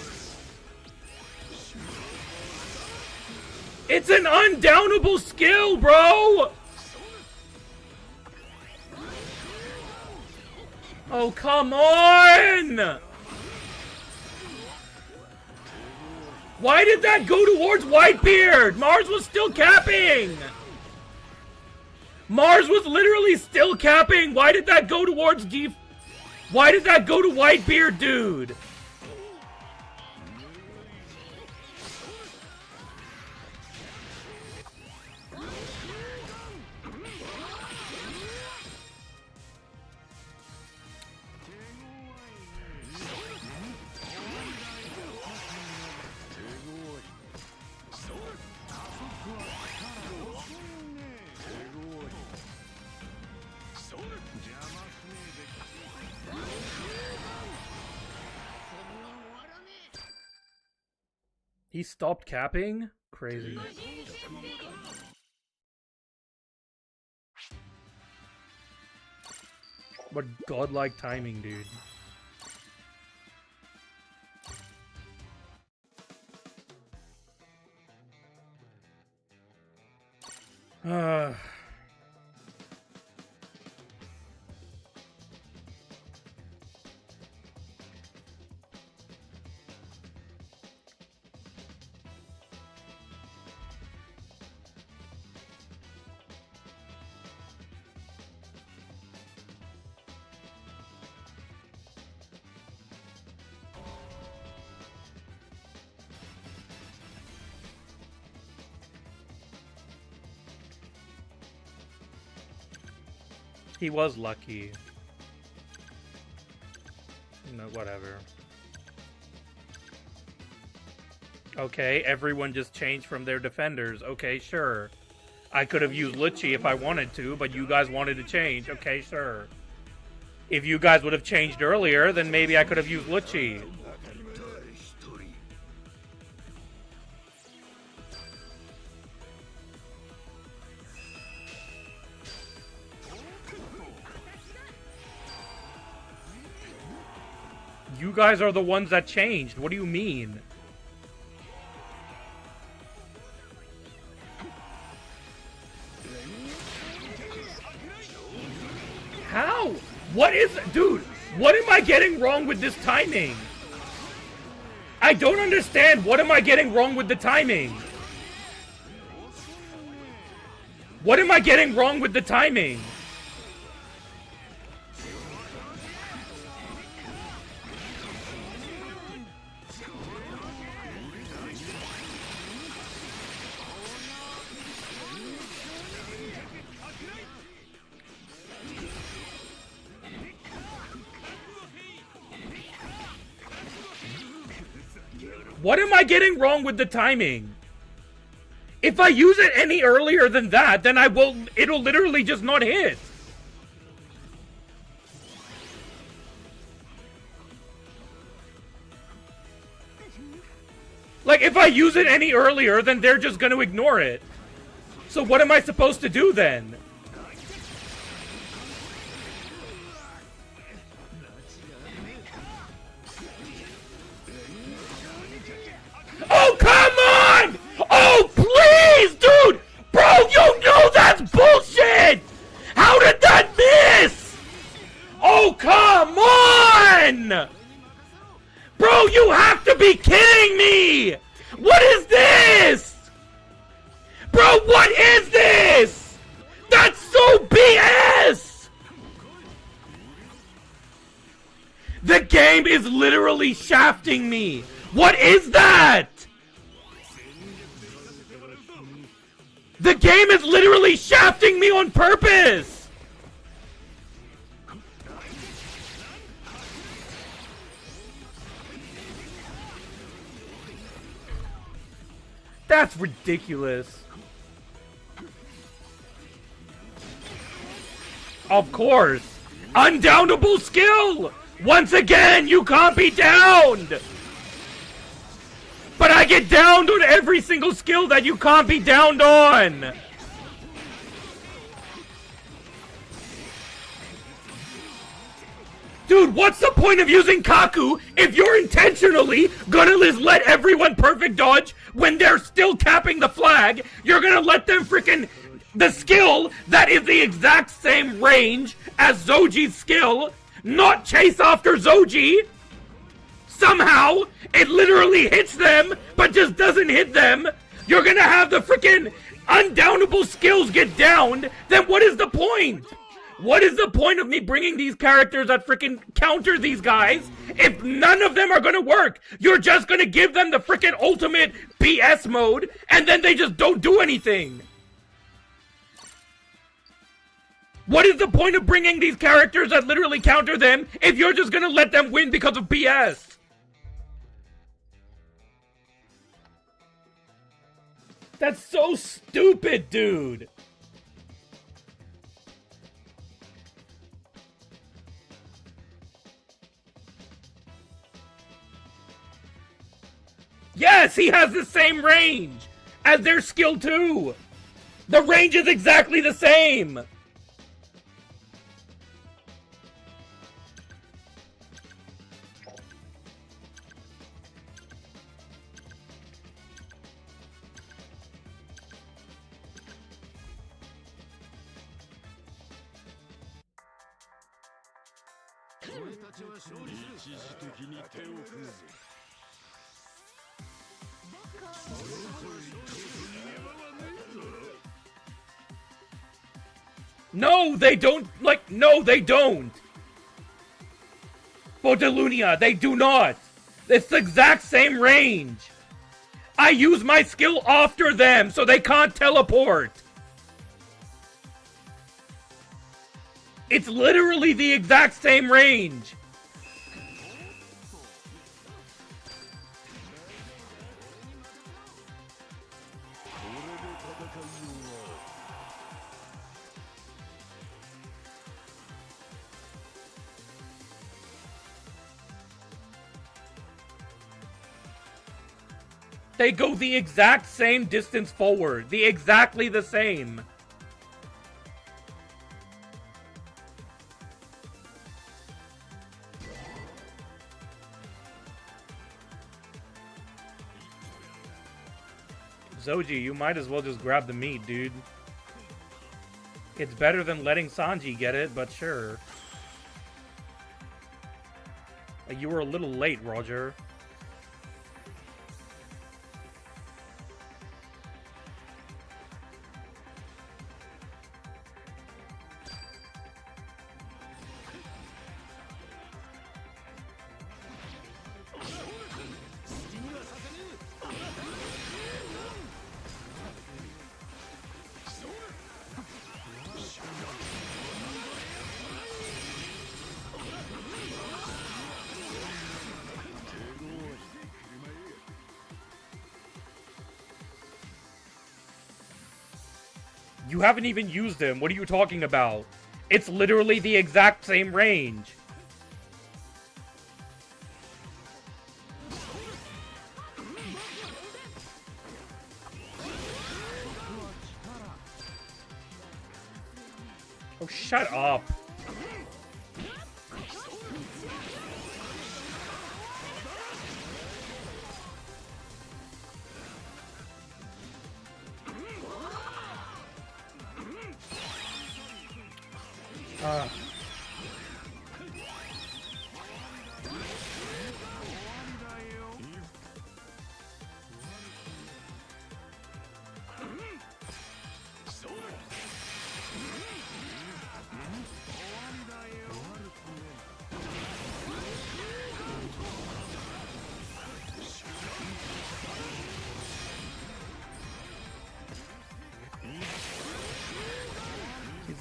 It's an undownable skill, bro! Oh, come on! Why did that go towards Whitebeard? Mars was still capping! Mars was literally still capping! Why did that go towards Why did that go to Whitebeard, dude? He stopped capping? Crazy. What godlike timing, dude. He was lucky. No, whatever. Okay, everyone just changed from their defenders. Okay, sure. I could have used Lucci if I wanted to, but you guys wanted to change. Okay, sure. If you guys would have changed earlier, then maybe I could have used Lucci. You guys are the ones that changed. What do you mean? How? What is... Dude, what am I getting wrong with this timing? I don't understand. What am I getting wrong with the timing? What am I getting wrong with the timing? What am I getting wrong with the timing? If I use it any earlier than that, then it'll literally just not hit. Like, if I use it any earlier, then they're just gonna ignore it. So what am I supposed to do then? Oh, come on! Oh, please, dude! Bro, you know that's bullshit! How did that miss? Oh, come on! Bro, you have to be kidding me! What is this? Bro, what is this? That's so BS! The game is literally shafting me. What is that? The game is literally shafting me on purpose! That's ridiculous. Of course. Undownable skill! Once again, you can't be downed! But I I get downed on every single skill that you can't be downed on! Dude, what's the point of using Kaku if you're intentionally gonna just let everyone perfect dodge when they're still capping the flag? You're gonna let them freaking... The skill that is the exact same range as Zoji's skill not chase after Zoji. Somehow, it literally hits them, but just doesn't hit them. You're gonna have the freaking undownable skills get downed. Then what is the point? What is the point of me bringing these characters that freaking counter these guys if none of them are gonna work? You're just gonna give them the freaking ultimate BS mode, and then they just don't do anything. What is the point of bringing these characters that literally counter them if you're just gonna let them win because of BS? That's so stupid, dude. Yes, he has the same range as their skill 2. The range is exactly the same. No, they don't, like, no, they don't. Botalunia, they do not. It's the exact same range. I use my skill after them, so they can't teleport. It's literally the exact same range. They go the exact same distance forward. Exactly the same. Zoji, you might as well just grab the meat, dude. It's better than letting Sanji get it, but sure. You were a little late, Roger. You haven't even used him. What are you talking about? It's literally the exact same range. Oh, shut up.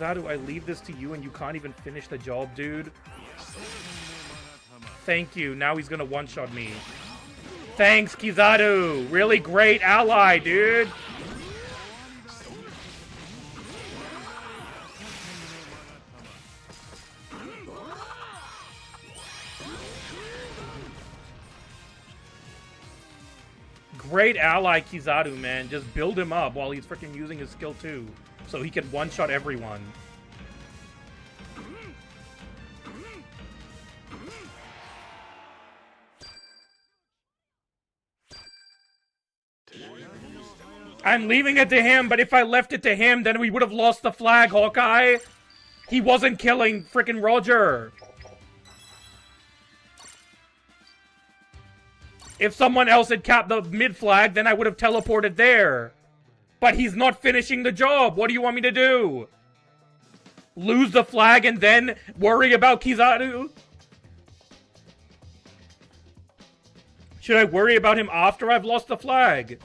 Kizaru, I leave this to you and you can't even finish the job, dude. Thank you. Now he's gonna one-shot me. Thanks, Kizaru. Really great ally, dude. Great ally Kizaru, man. Just build him up while he's freaking using his skill too. So he can one-shot everyone. I'm leaving it to him, but if I left it to him, then we would have lost the flag, Hawkeye. He wasn't killing frickin' Roger. If someone else had capped the mid flag, then I would have teleported there. But he's not finishing the job. What do you want me to do? Lose the flag and then worry about Kizaru? Should I worry about him after I've lost the flag?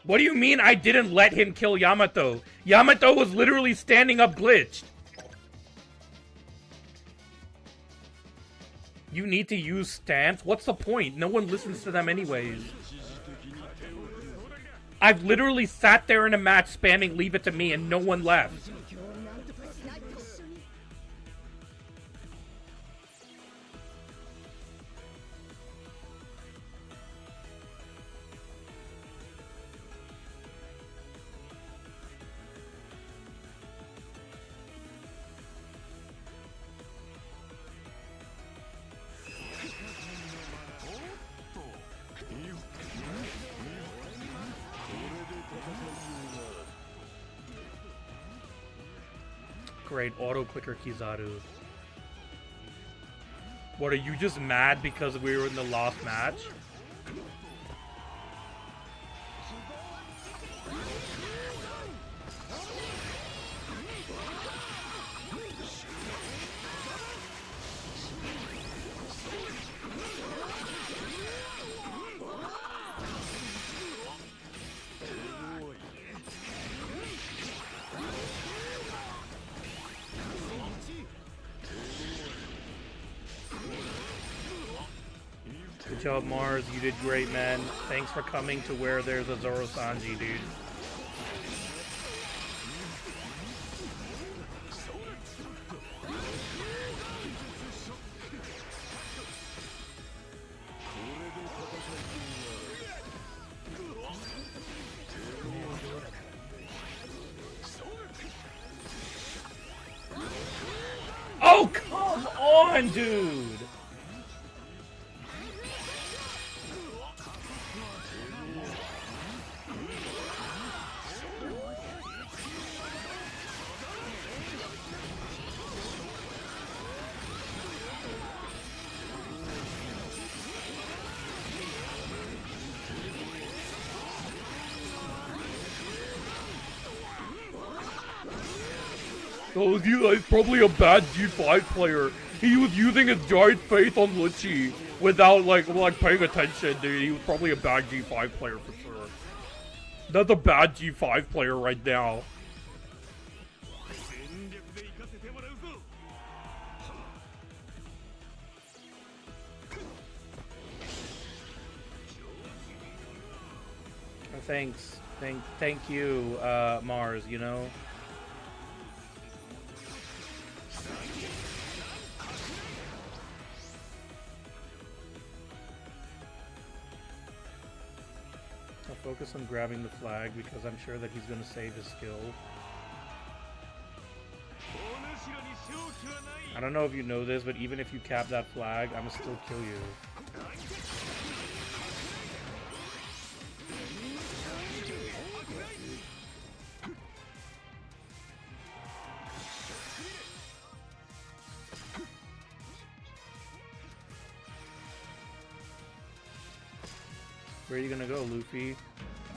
What do you mean I didn't let him kill Yamato? Yamato was literally standing up glitched. You need to use stamps? What's the point? No one listens to them anyways. I've literally sat there in a match spamming leave it to me and no one left. Great, auto-clicker Kizaru. What, are you just mad because we were in the last match? Good job, Mars. You did great, man. Thanks for coming to where there's a Zoro Sanji, dude. Oh, come on, dude! Oh, he's probably a bad G5 player. He was using his giant faith on Lucci without like paying attention, dude. He was probably a bad G5 player for sure. That's a bad G5 player right now. Thanks. Thank you, Mars, you know? I'll focus on grabbing the flag because I'm sure that he's going to save his skill. I don't know if you know this, but even if you cap that flag, I'm going to still kill you. Where are you gonna go, Luffy?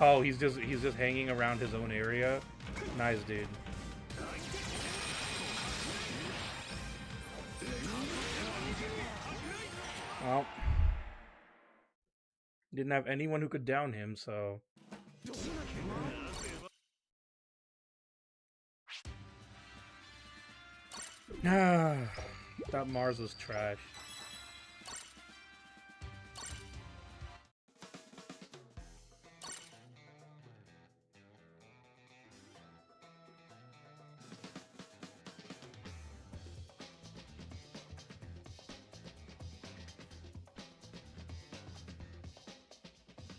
Oh, he's just hanging around his own area. Nice, dude. Well, didn't have anyone who could down him, so. That Mars was trash.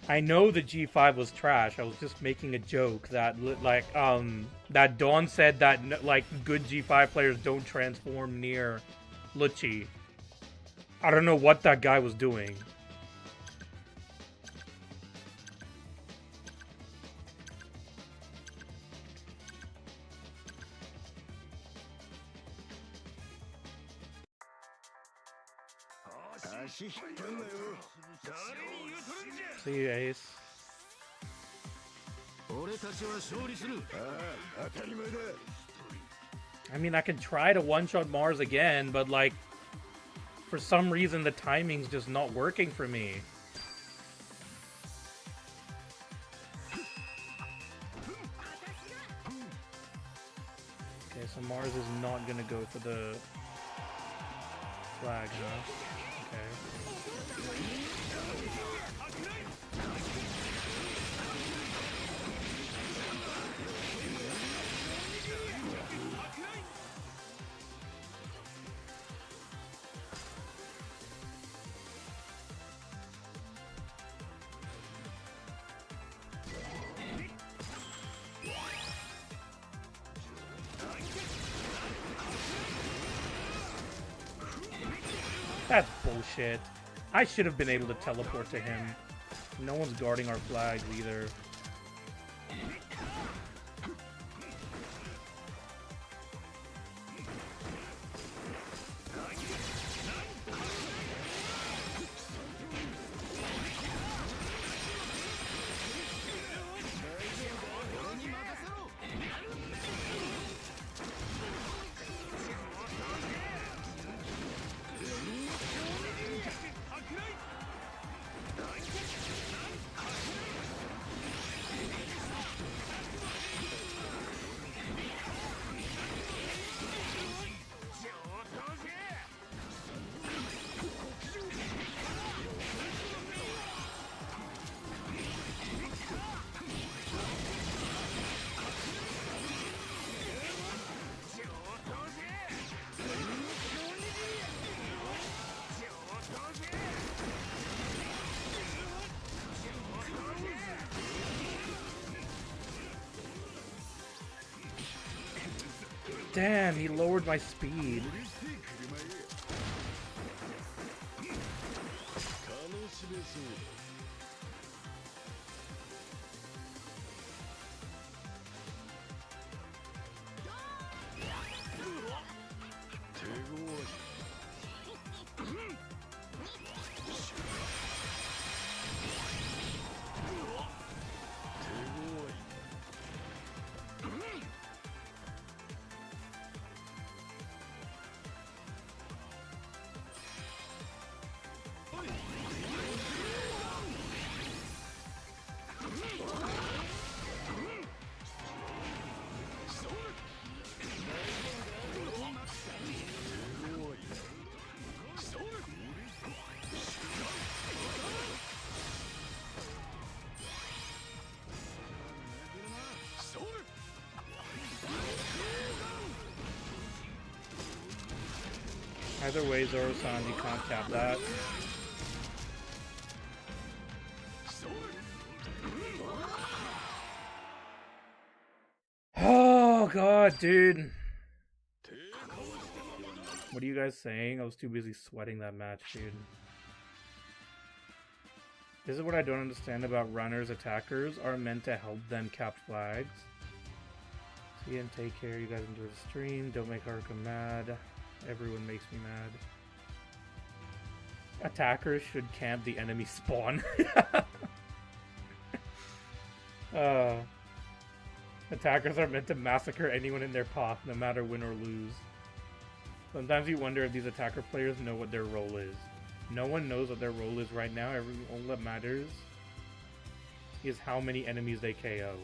I know the G5 was trash. I was just making a joke that, like, that Dawn said that, like, good G5 players don't transform near Lucci. I don't know what that guy was doing. See you, Ace. I mean, I can try to one-shot Mars again, but, like, for some reason the timing's just not working for me. Okay, so Mars is not gonna go for the flag, huh? Okay. That's bullshit. I should have been able to teleport to him. No one's guarding our flags either. Damn, he lowered my speed. Either way, Zoro-san, you can't cap that. Oh god, dude. What are you guys saying? I was too busy sweating that match, dude. This is what I don't understand about runners. Attackers are meant to help them cap flags. See you and take care. You guys enjoy the stream. Don't make Haruka mad. Everyone makes me mad. Attackers should camp the enemy spawn. Attackers are meant to massacre anyone in their path, no matter win or lose. Sometimes you wonder if these attacker players know what their role is. No one knows what their role is right now. All that matters is how many enemies they KO.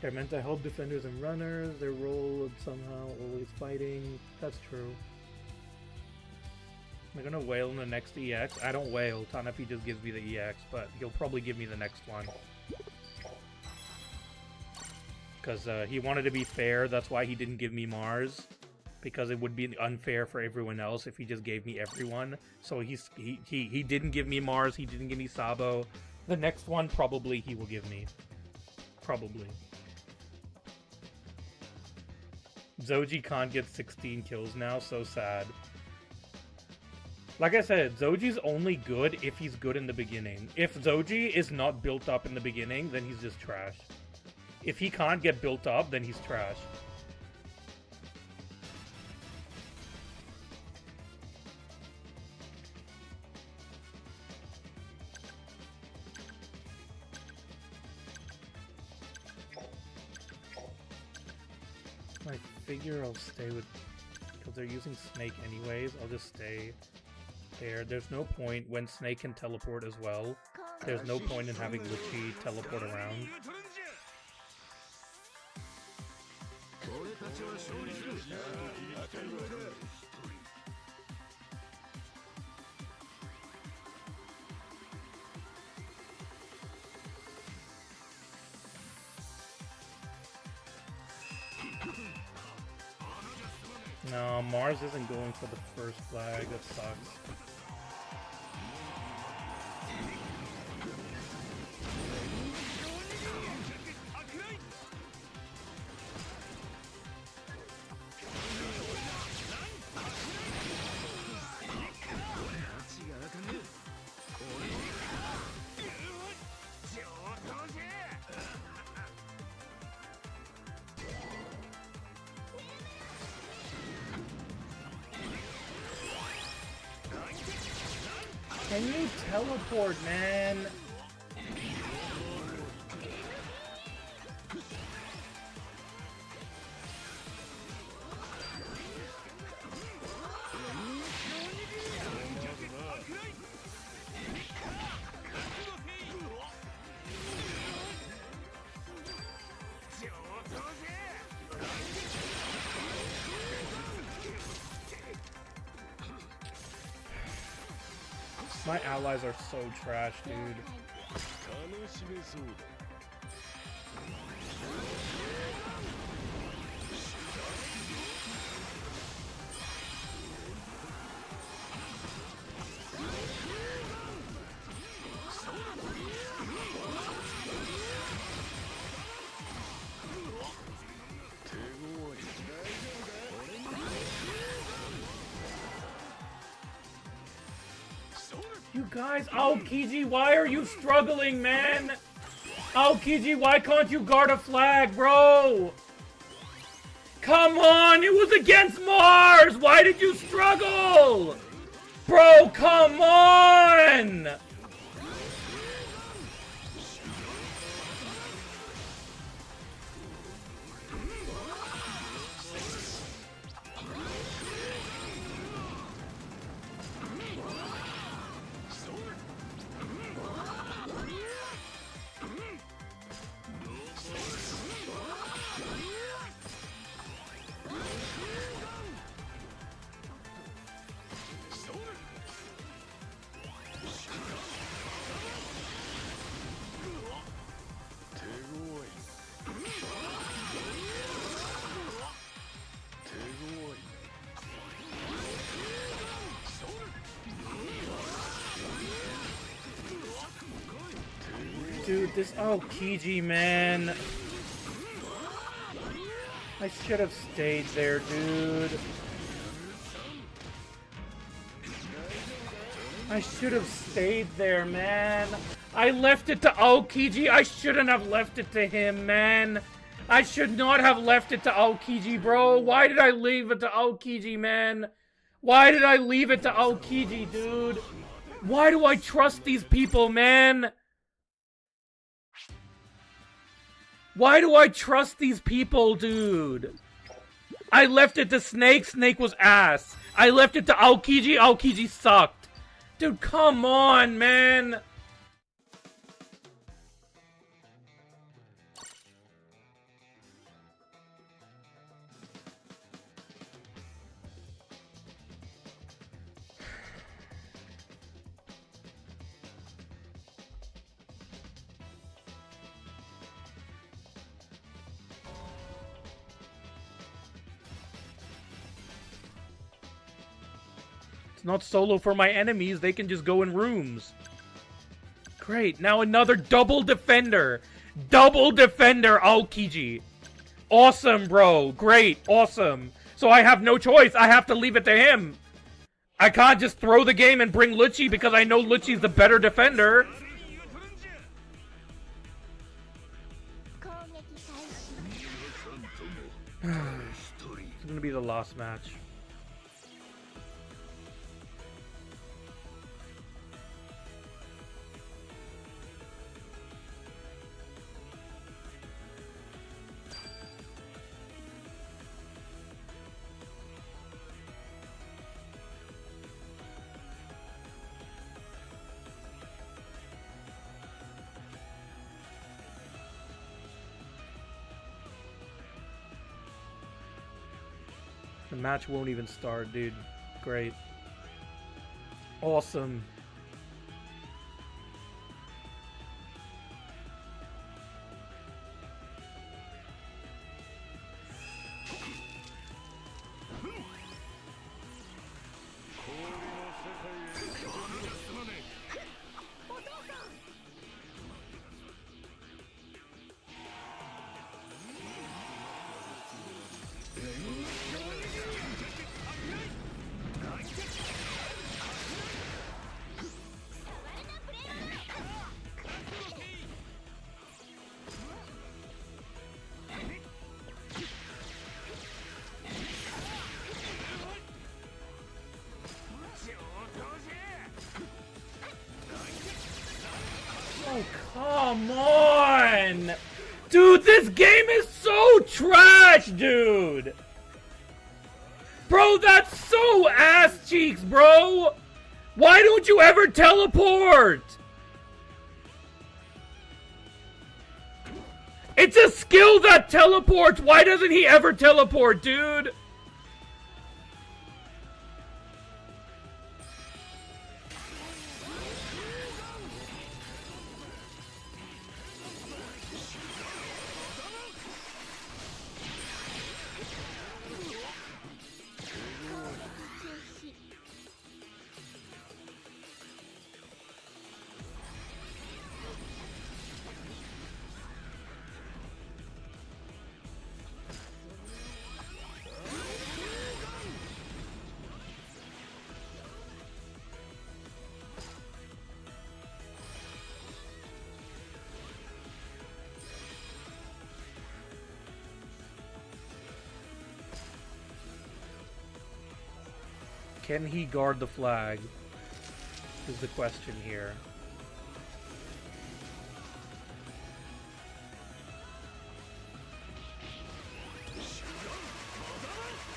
They're meant to help defenders and runners. Their role is somehow always fighting. That's true. Am I gonna wail in the next EX? I don't wail. Tanapi just gives me the EX, but he'll probably give me the next one. Because he wanted to be fair, that's why he didn't give me Mars. because it would be unfair for everyone else if he just gave me everyone. So he didn't give me Mars, he didn't give me Sabo. The next one probably he will give me. Probably. Zoji can't get 16 kills now, so sad. Like I said, Zoji's only good if he's good in the beginning. If Zoji is not built up in the beginning, then he's just trash. If he can't get built up, then he's trash. I figure I'll stay with... because they're using Snake anyways, I'll just stay there. There's no point when Snake can teleport as well. There's no point in having Luchi teleport around. No, Mars isn't going for the first flag. That sucks. Can you teleport, man? My allies are so trash, dude. You guys, Aokiji, why are you struggling, man? Aokiji, why can't you guard a flag, bro? Come on, it was against Mars! Why did you struggle? Bro, come on! Dude, this Aokiji, man. I should have stayed there, dude. I should have stayed there, man. I left it to Aokiji. I shouldn't have left it to him, man. I should not have left it to Aokiji, bro. Why did I leave it to Aokiji, man? Why did I leave it to Aokiji, dude? Why do I trust these people, man? Why do I trust these people, dude? I left it to Snake. Snake was ass. I left it to Aokiji. Aokiji sucked. Dude, come on, man. not solo for my enemies. They can just go in rooms. Great. Now another double defender. Double defender Aokiji. Awesome, bro. Great. Awesome. So I have no choice. I have to leave it to him. I can't just throw the game and bring Lucci because I know Lucci's the better defender. It's gonna be the last match. The match won't even start, dude. Great. Awesome. Oh, come on! Dude, this game is so trash, dude! Bro, that's so ass cheeks, bro! Why don't you ever teleport? It's a skill that teleports! Why doesn't he ever teleport, dude? Can he guard the flag? Is the question here.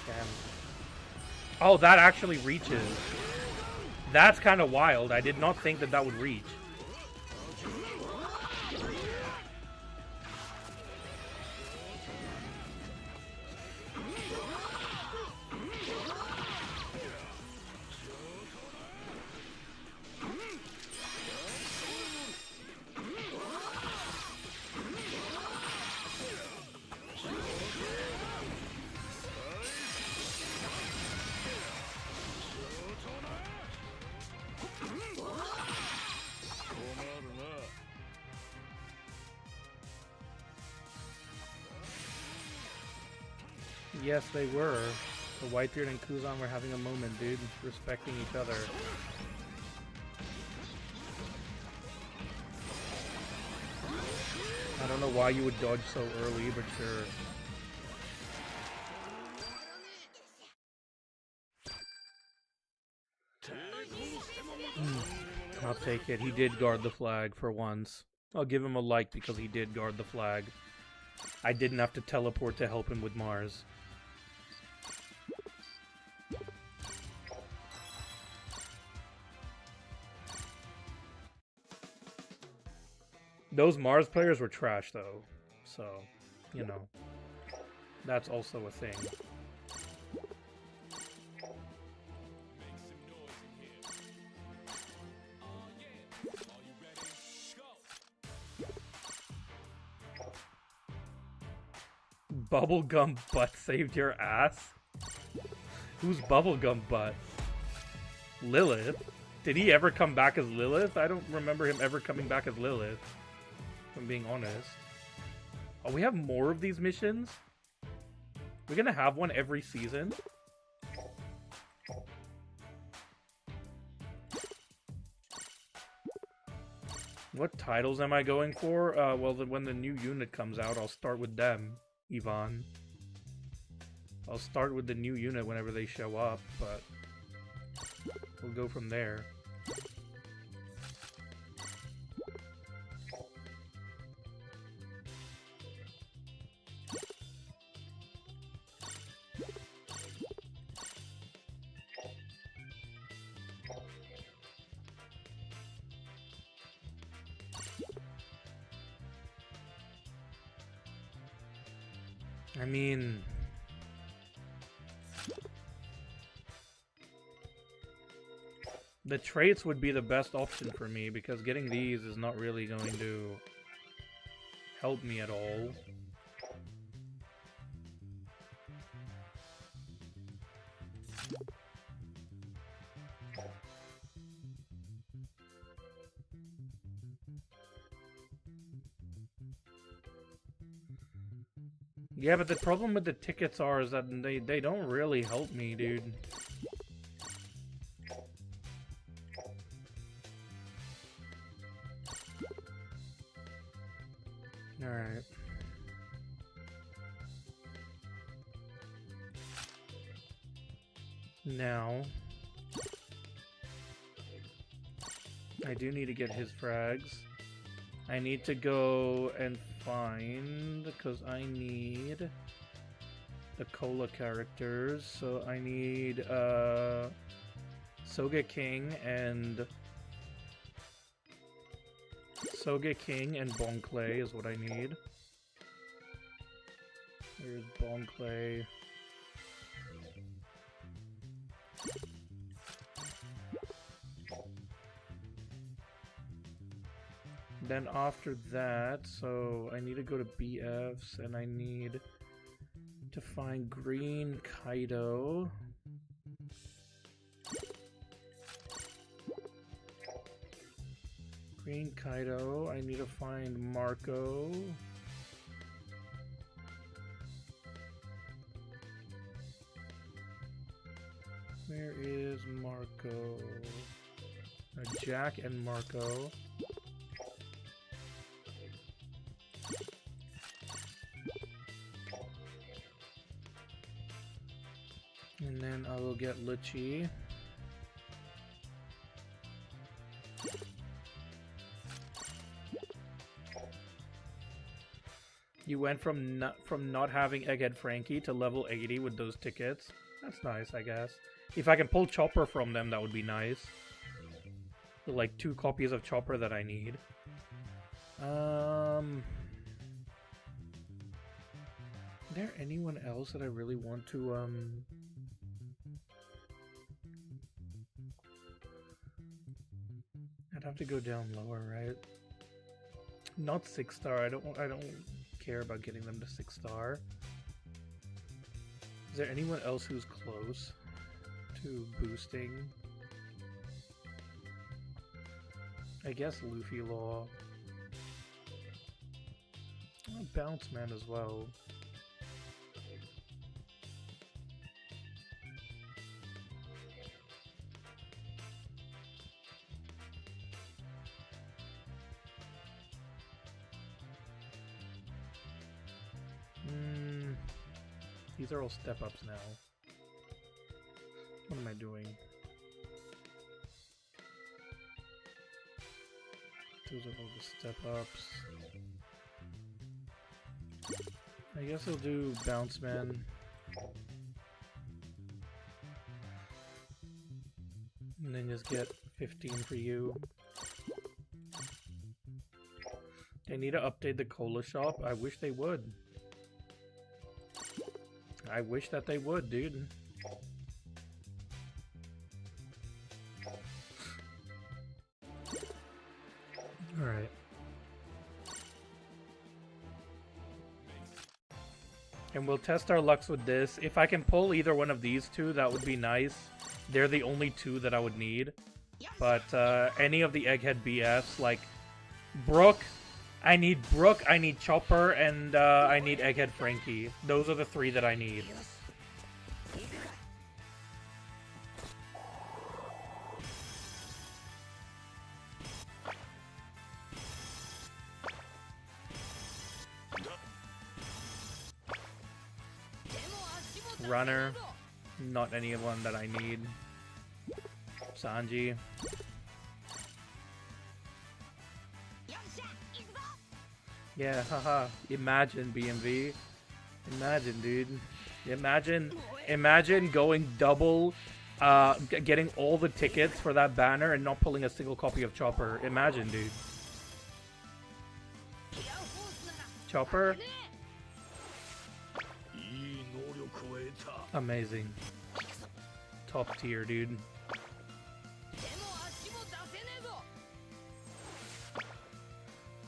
Damn. Oh, that actually reaches. That's kind of wild. I did not think that that would reach. Yes, they were. The Whitebeard and Kuzan were having a moment, dude. Respecting each other. I don't know why you would dodge so early, but sure. I'll take it. He did guard the flag for once. I'll give him a like because he did guard the flag. I didn't have to teleport to help him with Mars. Those Mars players were trash, though. So, you know, that's also a thing. Bubblegum butt saved your ass? Who's bubblegum butt? Lilith? Did he ever come back as Lilith? I don't remember him ever coming back as Lilith, if I'm being honest. Oh, we have more of these missions? We're gonna have one every season? What titles am I going for? Well, when the new unit comes out, I'll start with them, Yvonne. I'll start with the new unit whenever they show up, but we'll go from there. I mean, the traits would be the best option for me, because getting these is not really going to help me at all. Yeah, but the problem with the tickets is that they don't really help me, dude. Alright. Now, I do need to get his frags. I need to go and find, because I need the Cola characters, so I need Soga King and Bon Clay is what I need. Here's Bon Clay. Then after that, so I need to go to BFs, and I need to find Green Kaido. Green Kaido, I need to find Marco. Where is Marco? Jack and Marco. And then I will get Lucci. You went from not having Egghead Frankie to level 80 with those tickets. That's nice, I guess. If I can pull Chopper from them, that would be nice. Like 2 copies of Chopper that I need. Is there anyone else that I really want to I'd have to go down lower, right? Not 6-star. I don't care about getting them to 6-star. Is there anyone else who's close to boosting? I guess Luffy Law. Oh, Bounce Man as well. These are all step-ups now. What am I doing? Those are all the step-ups. I guess I'll do Bounce Man. And then just get 15 for you. They need to update the cola shop. I wish they would. I wish that they would, dude. Alright. And we'll test our lucks with this. If I can pull either one of these two, that would be nice. They're the only two that I would need. But any of the Egghead BS, like Brooke, I need Chopper, and I need Egghead Frankie. Those are the three that I need. Runner, not anyone that I need. Sanji. Yeah, haha. Imagine, BMV. Imagine, dude. Imagine going double, getting all the tickets for that banner and not pulling a single copy of Chopper. Imagine, dude. Chopper? Amazing. Top tier, dude.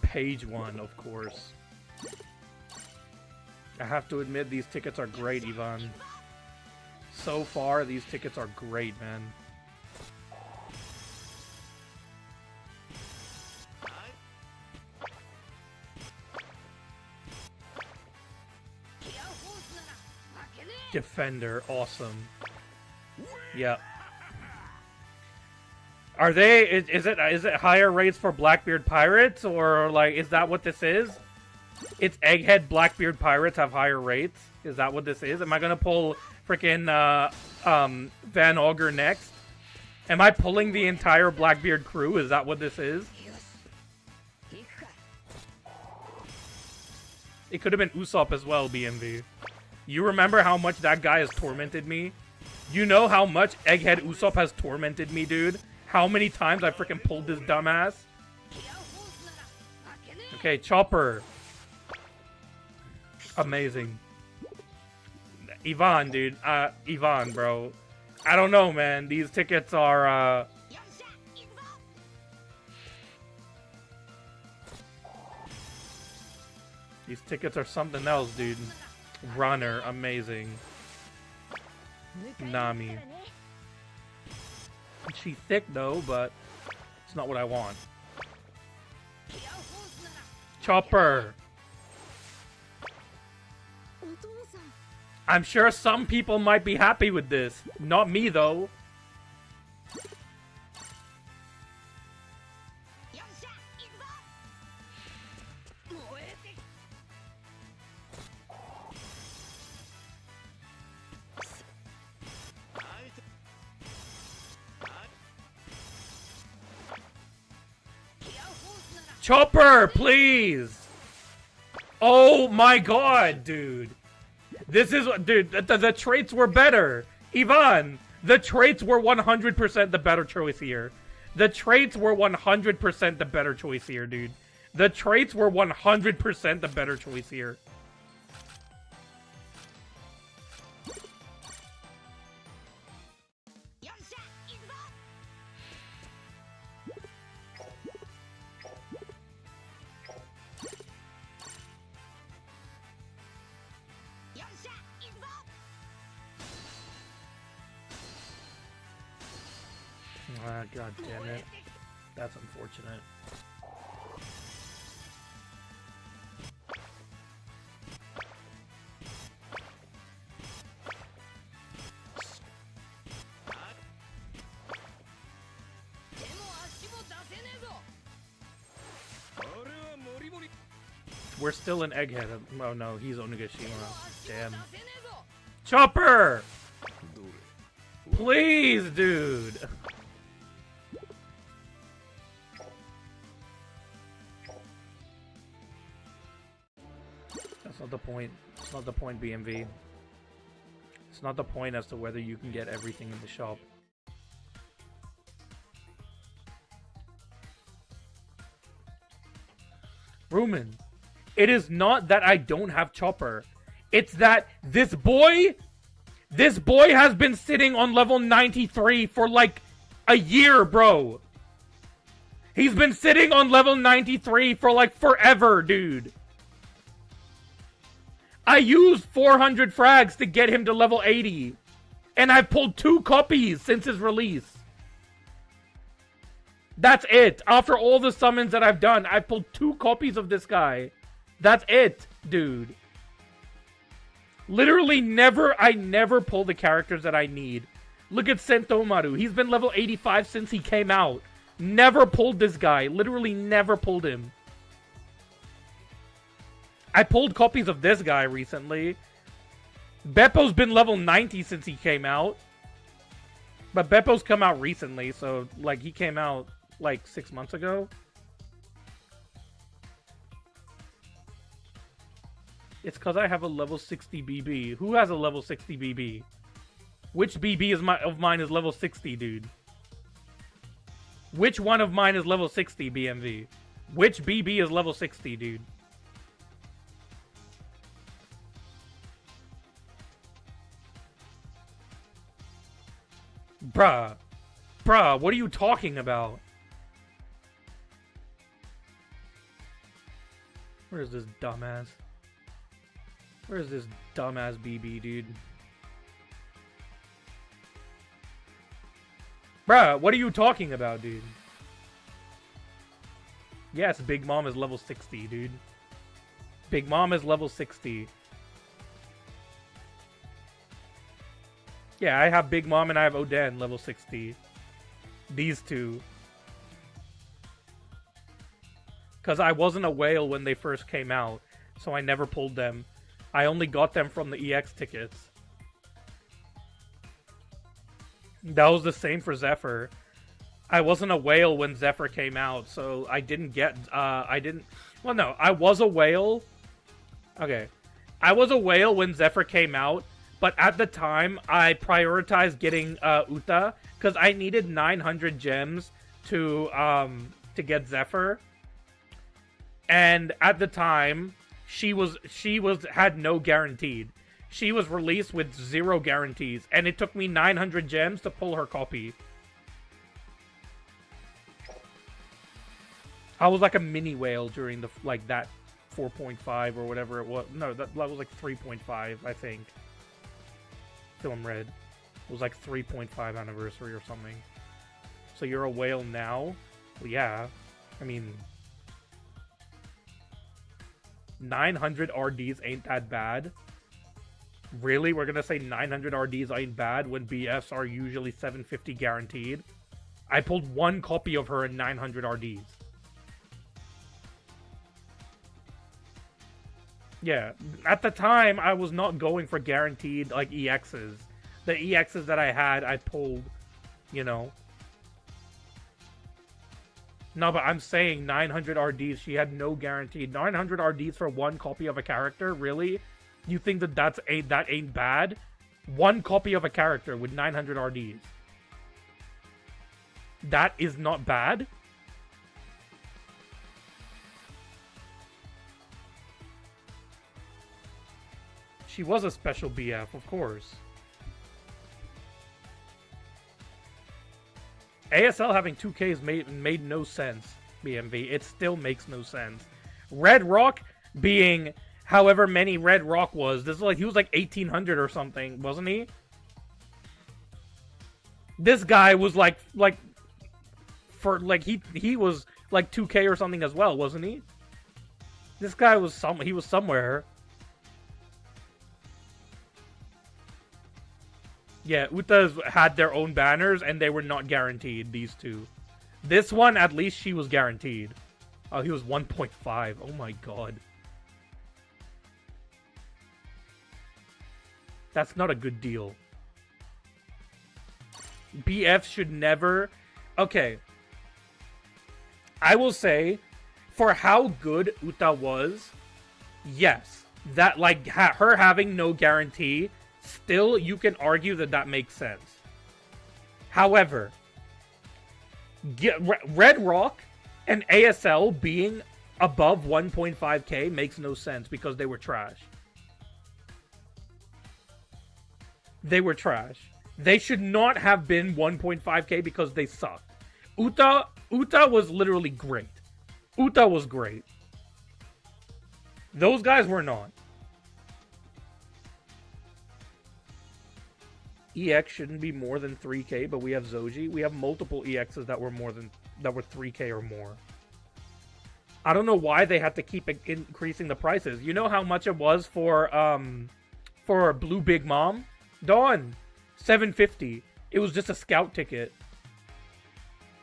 Page 1, of course. I have to admit, these tickets are great, Ivan. So far, these tickets are great, man. Defender, awesome. Yeah. Are they? Is it higher rates for Blackbeard Pirates, or like is that what this is? It's Egghead Blackbeard Pirates have higher rates. Is that what this is? Am I gonna pull freaking Van Augur next? Am I pulling the entire Blackbeard crew? Is that what this is? It could have been Usopp as well, BMV. You remember how much that guy has tormented me? You know how much Egghead Usopp has tormented me, dude? How many times I freaking pulled this dumbass? Okay, Chopper. Amazing. Ivan, dude. Ivan, bro. I don't know, man. These tickets are, These tickets are something else, dude. Runner, amazing. Nami. She's thick though, but it's not what I want. Chopper. I'm sure some people might be happy with this. Not me though. Chopper, please! Oh my god, dude. This is... Dude, the traits were better. Ivan, the traits were 100% the better choice here. The traits were 100% the better choice here, dude. The traits were 100% the better choice here. Ah, god damn it. That's unfortunate. We're still in Egghead. Oh no, he's Onigashima. Damn. Chopper! Please, dude! That's not the point. It's not the point, BMV. It's not the point as to whether you can get everything in the shop. Rumen, it is not that I don't have Chopper. It's that this boy has been sitting on level 93 for like a year, bro. He's been sitting on level 93 for like forever, dude. I used 400 frags to get him to level 80. And I've pulled 2 copies since his release. That's it. After all the summons that I've done, I've pulled 2 copies of this guy. That's it, dude. Literally I never pull the characters that I need. Look at Sentomaru. He's been level 85 since he came out. Never pulled this guy. Literally never pulled him. I pulled copies of this guy recently. Beppo's been level 90 since he came out. But Beppo's come out recently, so, like, he came out, like, 6 months ago. It's because I have a level 60 BB. Who has a level 60 BB? Which BB of mine is level 60, dude? Which one of mine is level 60, BMV? Which BB is level 60, dude? Bruh. Bruh, what are you talking about? Where's this dumbass? Where's this dumbass BB, dude? Bruh, what are you talking about, dude? Yes, Big Mom is level 60, dude. Big Mom is level 60. Yeah, I have Big Mom and I have Oden, level 60. These two. Because I wasn't a whale when they first came out, so I never pulled them. I only got them from the EX tickets. That was the same for Zephyr. I wasn't a whale when Zephyr came out, so I didn't get, well, no, I was a whale. Okay. I was a whale when Zephyr came out, but at the time, I prioritized getting, Uta, because I needed 900 gems to get Zephyr. And at the time, she had no guaranteed. She was released with 0 guarantees, and it took me 900 gems to pull her copy. I was like a mini whale during the, like, that 4.5 or whatever it was. No, that was like 3.5, I think. Film Red. It was like 3.5 anniversary or something. So you're a whale now? Well, yeah. I mean, 900 RDs ain't that bad. Really? We're gonna say 900 RDs ain't bad when BFs are usually 750 guaranteed? I pulled 1 copy of her in 900 RDs. Yeah, at the time, I was not going for guaranteed, like, EXs. The EXs that I had, I pulled, you know. No, but I'm saying 900 RDs, she had no guaranteed. 900 RDs for 1 copy of a character? Really? You think that that ain't bad? 1 copy of a character with 900 RDs. That is not bad? She was a special BF, of course. ASL having 2Ks made no sense, BMV. It still makes no sense. Red Rock being however many Red Rock was. This is like, he was like 1800 or something, wasn't he? This guy was like he was like 2K or something as well, wasn't he? This guy was somewhere. Yeah, Uta's had their own banners, and they were not guaranteed, these two. This one, at least, she was guaranteed. Oh, he was 1.5. Oh my god. That's not a good deal. BF should never... Okay. I will say, for how good Uta was, yes. That, like, her having no guarantee... Still, you can argue that that makes sense. However, Red Rock and ASL being above 1.5k makes no sense because they were trash. They were trash. They should not have been 1.5k because they sucked. Uta was literally great. Uta was great. Those guys were not. EX shouldn't be more than 3K, but we have Zoji. We have multiple EXs that were 3K or more. I don't know why they had to keep increasing the prices. You know how much it was for Blue Big Mom? Dawn, $750. It was just a scout ticket.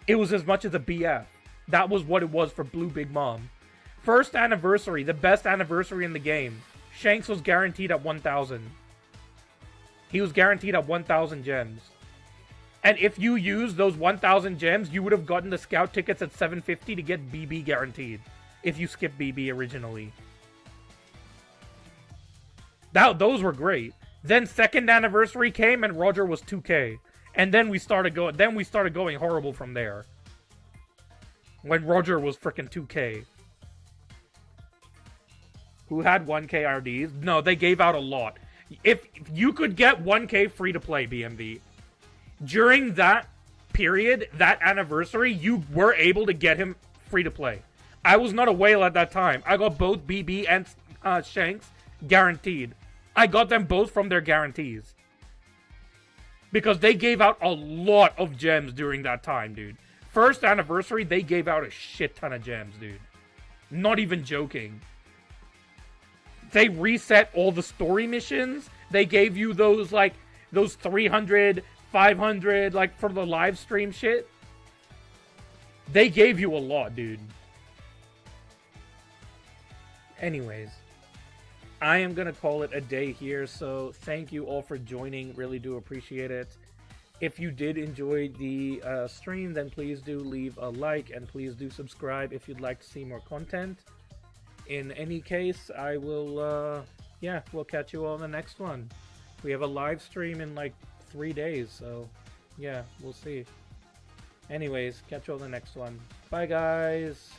It was as much as a BF. That was what it was for Blue Big Mom. First anniversary, the best anniversary in the game. Shanks was guaranteed at 1,000. He was guaranteed at 1,000 gems. And if you use those 1,000 gems, you would have gotten the scout tickets at 750 to get BB guaranteed. If you skipped BB originally. Those were great. Then second anniversary came and Roger was 2K. And then we started going horrible from there. When Roger was freaking 2K. Who had 1K RDs? No, they gave out a lot. If you could get 1K free to play, BMV, during that period, that anniversary, you were able to get him free to play. I was not a whale at that time. I got both BB and Shanks guaranteed. I got them both from their guarantees. Because they gave out a lot of gems during that time, dude. First anniversary, they gave out a shit ton of gems, dude. Not even joking. They reset all the story missions. They gave you those 300, 500, like, for the live stream shit. They gave you a lot, dude. Anyways, I am going to call it a day here, so thank you all for joining. Really do appreciate it. If you did enjoy the stream, then please do leave a like, and please do subscribe if you'd like to see more content. In any case, I will, we'll catch you all in the next one. We have a live stream in, 3 days, so, yeah, we'll see. Anyways, catch you all in the next one. Bye, guys!